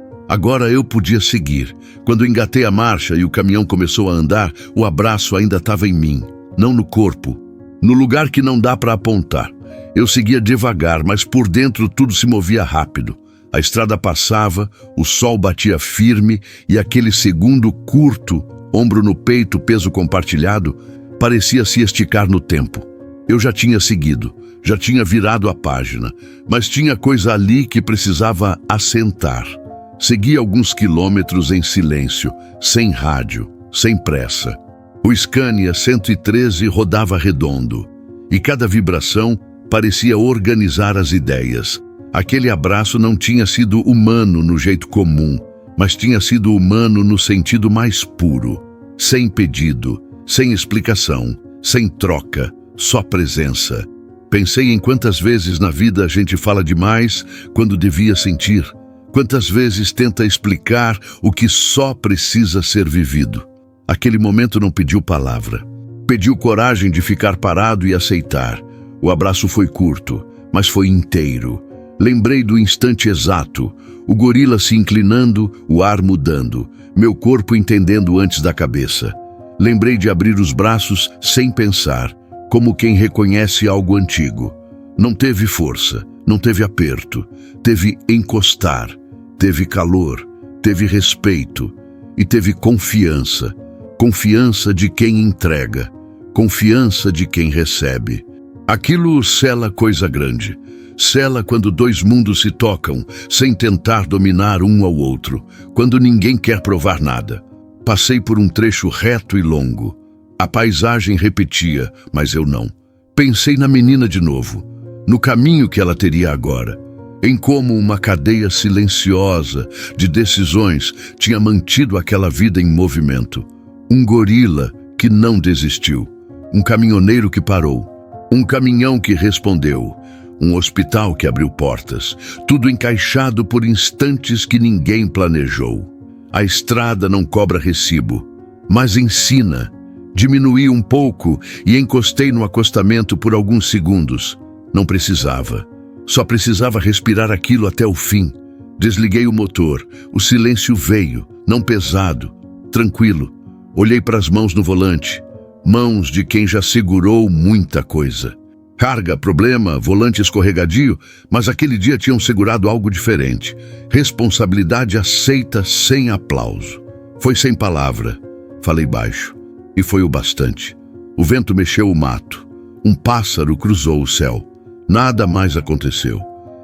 eu podia seguir. Quando engatei a marcha e o caminhão começou a andar, o abraço ainda estava em mim, não no corpo, no lugar que não dá para apontar. Eu seguia devagar, mas por dentro tudo se movia rápido. A estrada passava, o sol batia firme e aquele segundo curto, ombro no peito, peso compartilhado, parecia se esticar no tempo. Eu já tinha seguido, já tinha virado a página, mas tinha coisa ali que precisava assentar. Segui alguns quilômetros em silêncio, sem rádio, sem pressa. O Scania 113 rodava redondo, e cada vibração parecia organizar as ideias. Aquele abraço não tinha sido humano no jeito comum, mas tinha sido humano no sentido mais puro, sem pedido, sem explicação, sem troca, só presença. Pensei em quantas vezes na vida a gente fala demais quando devia sentir. Quantas vezes tenta explicar o que só precisa ser vivido. Aquele momento não pediu palavra. Pediu coragem de ficar parado e aceitar. O abraço foi curto, mas foi inteiro. Lembrei do instante exato, o gorila se inclinando, o ar mudando, meu corpo entendendo antes da cabeça. Lembrei de abrir os braços sem pensar, como quem reconhece algo antigo. Não teve força, não teve aperto, teve encostar, teve calor, teve respeito e teve confiança. Confiança de quem entrega, confiança de quem recebe. Aquilo sela coisa grande. Sela quando dois mundos se tocam, sem tentar dominar um ao outro, quando ninguém quer provar nada. Passei por um trecho reto e longo. A paisagem repetia, mas eu não. Pensei na menina de novo, no caminho que ela teria agora. em como uma cadeia silenciosa de decisões tinha mantido aquela vida em movimento. Um gorila que não desistiu, um caminhoneiro que parou, um caminhão que respondeu, um hospital que abriu portas, tudo encaixado por instantes que ninguém planejou. A estrada não cobra recibo, mas ensina. Diminuí um pouco e encostei no acostamento por alguns segundos. Não precisava. Só precisava respirar aquilo até o fim. Desliguei o motor. O silêncio veio, não pesado, tranquilo. Olhei para as mãos no volante. Mãos de quem já segurou muita coisa. Carga, problema, volante escorregadio, mas aquele dia tinham segurado algo diferente. Responsabilidade aceita sem aplauso. Foi sem palavra. Falei baixo. E foi o bastante. O vento mexeu o mato. Um pássaro cruzou o céu. Nada mais aconteceu.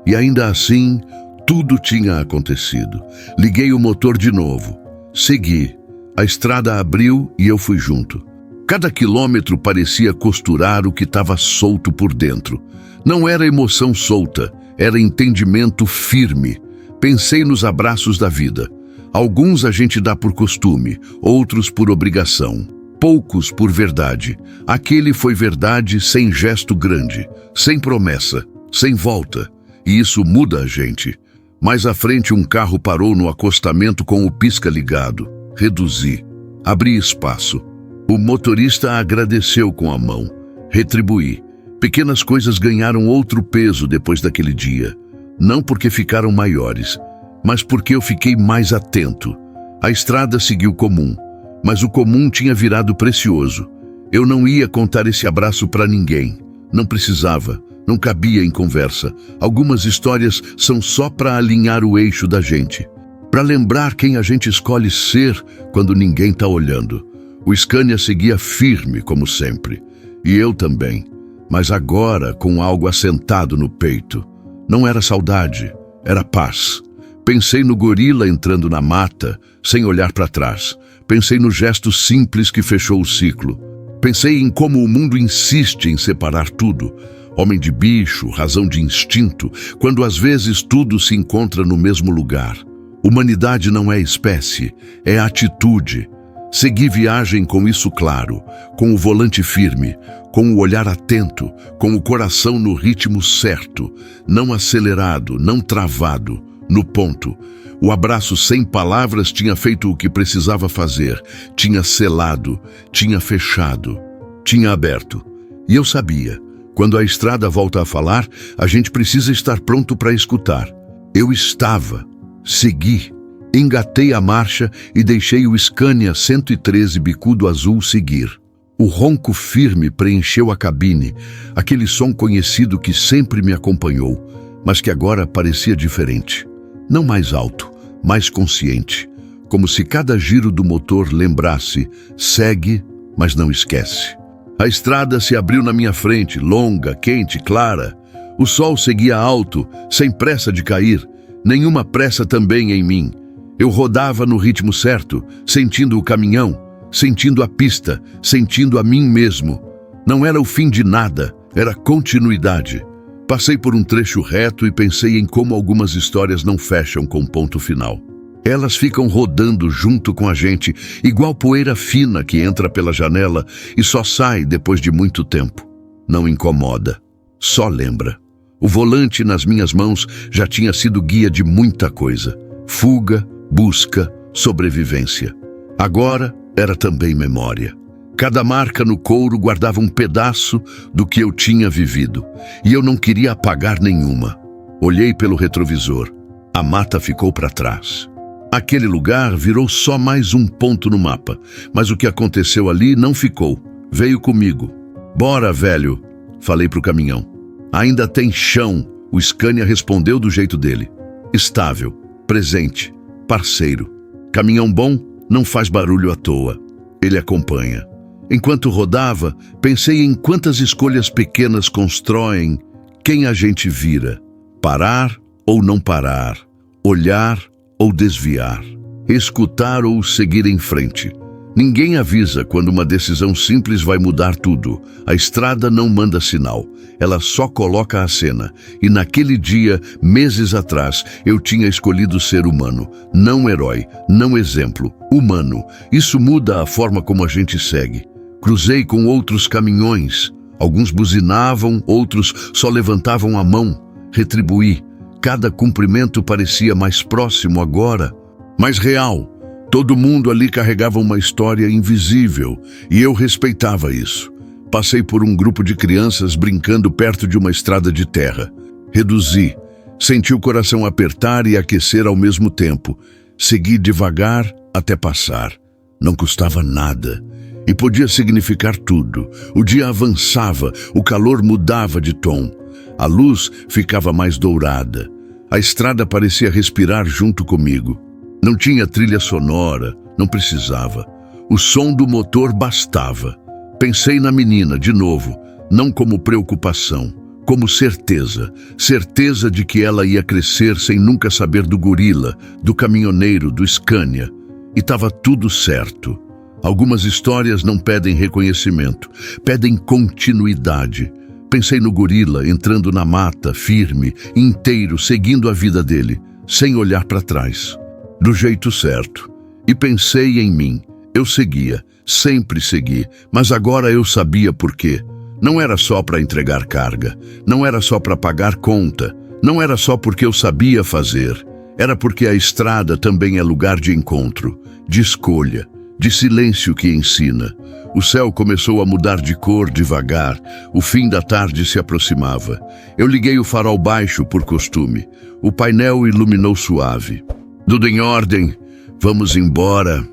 E ainda assim, tudo tinha acontecido. Liguei o motor de novo. Segui. A estrada abriu e eu fui junto. Cada quilômetro parecia costurar o que estava solto por dentro. Não era emoção solta, era entendimento firme. Pensei nos abraços da vida. Alguns a gente dá por costume, outros por obrigação. Poucos por verdade. Aquele foi verdade sem gesto grande, sem promessa, sem volta. E isso muda a gente. Mais à frente um carro parou no acostamento com o pisca ligado. Reduzi. Abri espaço. O motorista agradeceu com a mão. Retribuí. Pequenas coisas ganharam outro peso depois daquele dia. Não porque ficaram maiores, mas porque eu fiquei mais atento. A estrada seguiu comum. Mas o comum tinha virado precioso. Eu não ia contar esse abraço para ninguém. Não precisava, não cabia em conversa. Algumas histórias são só para alinhar o eixo da gente. Para lembrar quem a gente escolhe ser quando ninguém está olhando. O Scania seguia firme, como sempre. E eu também. Mas agora com algo assentado no peito. Não era saudade, era paz. Pensei no gorila entrando na mata, sem olhar para trás. Pensei no gesto simples que fechou o ciclo. Pensei em como o mundo insiste em separar tudo. Homem de bicho, razão de instinto, quando às vezes tudo se encontra no mesmo lugar. Humanidade não é espécie, é atitude. Segui viagem com isso claro, com o volante firme, com o olhar atento, com o coração no ritmo certo, não acelerado, não travado, no ponto. O abraço sem palavras tinha feito o que precisava fazer, tinha selado, tinha fechado, tinha aberto. E eu sabia, quando a estrada volta a falar, a gente precisa estar pronto para escutar. Eu estava, segui, engatei a marcha e deixei o Scania 113 bicudo azul seguir. O ronco firme preencheu a cabine, aquele som conhecido que sempre me acompanhou, mas que agora parecia diferente. Não mais alto, mais consciente, como se cada giro do motor lembrasse, segue, mas não esquece. A estrada se abriu na minha frente, longa, quente, clara. O sol seguia alto, sem pressa de cair, nenhuma pressa também em mim. Eu rodava no ritmo certo, sentindo o caminhão, sentindo a pista, sentindo a mim mesmo. Não era o fim de nada, era continuidade. Passei por um trecho reto e pensei em como algumas histórias não fecham com ponto final. Elas ficam rodando junto com a gente, igual poeira fina que entra pela janela e só sai depois de muito tempo. Não incomoda, só lembra. O volante nas minhas mãos já tinha sido guia de muita coisa. Fuga, busca, sobrevivência. Agora era também memória. Cada marca no couro guardava um pedaço do que eu tinha vivido, e eu não queria apagar nenhuma. Olhei pelo retrovisor. A mata ficou para trás. Aquele lugar virou só mais um ponto no mapa, mas o que aconteceu ali não ficou. Veio comigo. Bora, velho, falei pro caminhão. Ainda tem chão, o Scania respondeu do jeito dele. Estável, presente, parceiro. Caminhão bom não faz barulho à toa. Ele acompanha. Enquanto rodava, pensei em quantas escolhas pequenas constroem quem a gente vira. Parar ou não parar. Olhar ou desviar. Escutar ou seguir em frente. Ninguém avisa quando uma decisão simples vai mudar tudo. A estrada não manda sinal, ela só coloca a cena. E naquele dia, meses atrás, eu tinha escolhido ser humano. Não herói, não exemplo, humano. Isso muda a forma como a gente segue. Cruzei com outros caminhões. Alguns buzinavam, outros só levantavam a mão. Retribuí. Cada cumprimento parecia mais próximo agora, mais real. Todo mundo ali carregava uma história invisível e eu respeitava isso. Passei por um grupo de crianças brincando perto de uma estrada de terra. Reduzi, senti o coração apertar e aquecer ao mesmo tempo. Segui devagar até passar. Não custava nada e podia significar tudo. O dia avançava, o calor mudava de tom. A luz ficava mais dourada. A estrada parecia respirar junto comigo. Não tinha trilha sonora, não precisava. O som do motor bastava. Pensei na menina de novo, não como preocupação, como certeza. Certeza de que ela ia crescer sem nunca saber do gorila, do caminhoneiro, do Scania. E estava tudo certo. Algumas histórias não pedem reconhecimento, pedem continuidade. Pensei no gorila entrando na mata, firme, inteiro, seguindo a vida dele, sem olhar para trás. Do jeito certo. E pensei em mim. Eu seguia, sempre segui, mas agora eu sabia por quê. Não era só para entregar carga, não era só para pagar conta, não era só porque eu sabia fazer. Era porque a estrada também é lugar de encontro, de escolha, de silêncio que ensina. O céu começou a mudar de cor devagar, o fim da tarde se aproximava. Eu liguei o farol baixo por costume. O painel iluminou suave. Tudo em ordem, vamos embora.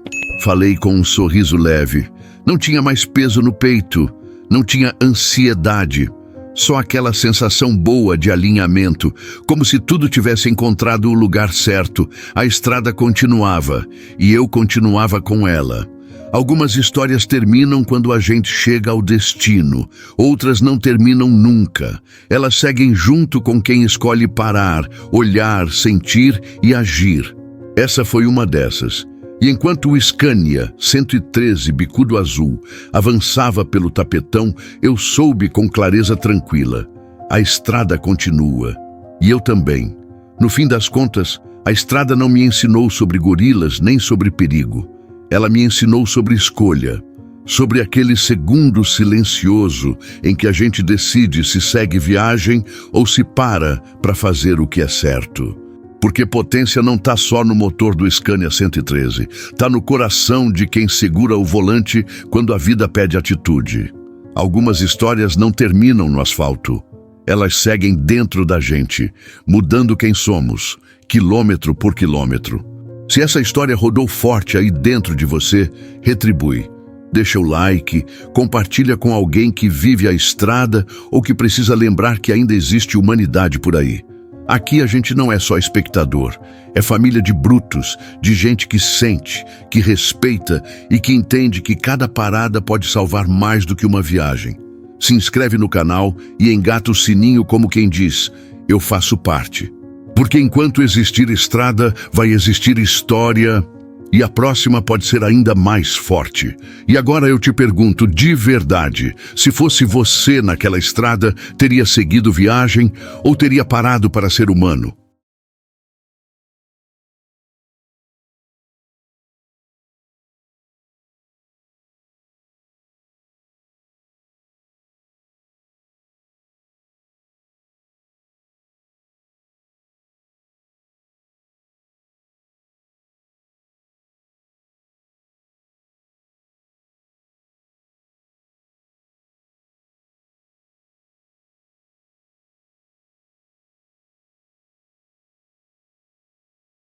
Falei com um sorriso leve. Não tinha mais peso no peito, não tinha ansiedade. Só aquela sensação boa de alinhamento, como se tudo tivesse encontrado o lugar certo. A estrada continuava, e eu continuava com ela. Algumas histórias terminam quando a gente chega ao destino, outras não terminam nunca. Elas seguem junto com quem escolhe parar, olhar, sentir e agir. Essa foi uma dessas. E enquanto o Scania 113 bicudo azul avançava pelo tapetão, eu soube com clareza tranquila. A estrada continua. E eu também. No fim das contas, a estrada não me ensinou sobre gorilas nem sobre perigo. Ela me ensinou sobre escolha, sobre aquele segundo silencioso em que a gente decide se segue viagem ou se para fazer o que é certo. Porque potência não está só no motor do Scania 113, está no coração de quem segura o volante quando a vida pede atitude. Algumas histórias não terminam no asfalto. Elas seguem dentro da gente, mudando quem somos, quilômetro por quilômetro. Se essa história rodou forte aí dentro de você, retribui. Deixa o like, compartilha com alguém que vive a estrada ou que precisa lembrar que ainda existe humanidade por aí. Aqui a gente não é só espectador, é família de brutos, de gente que sente, que respeita e que entende que cada parada pode salvar mais do que uma viagem. Se inscreve no canal e engata o sininho como quem diz, eu faço parte. Porque enquanto existir estrada, vai existir história e a próxima pode ser ainda mais forte. E agora eu te pergunto de verdade, se fosse você naquela estrada, teria seguido viagem ou teria parado para ser humano?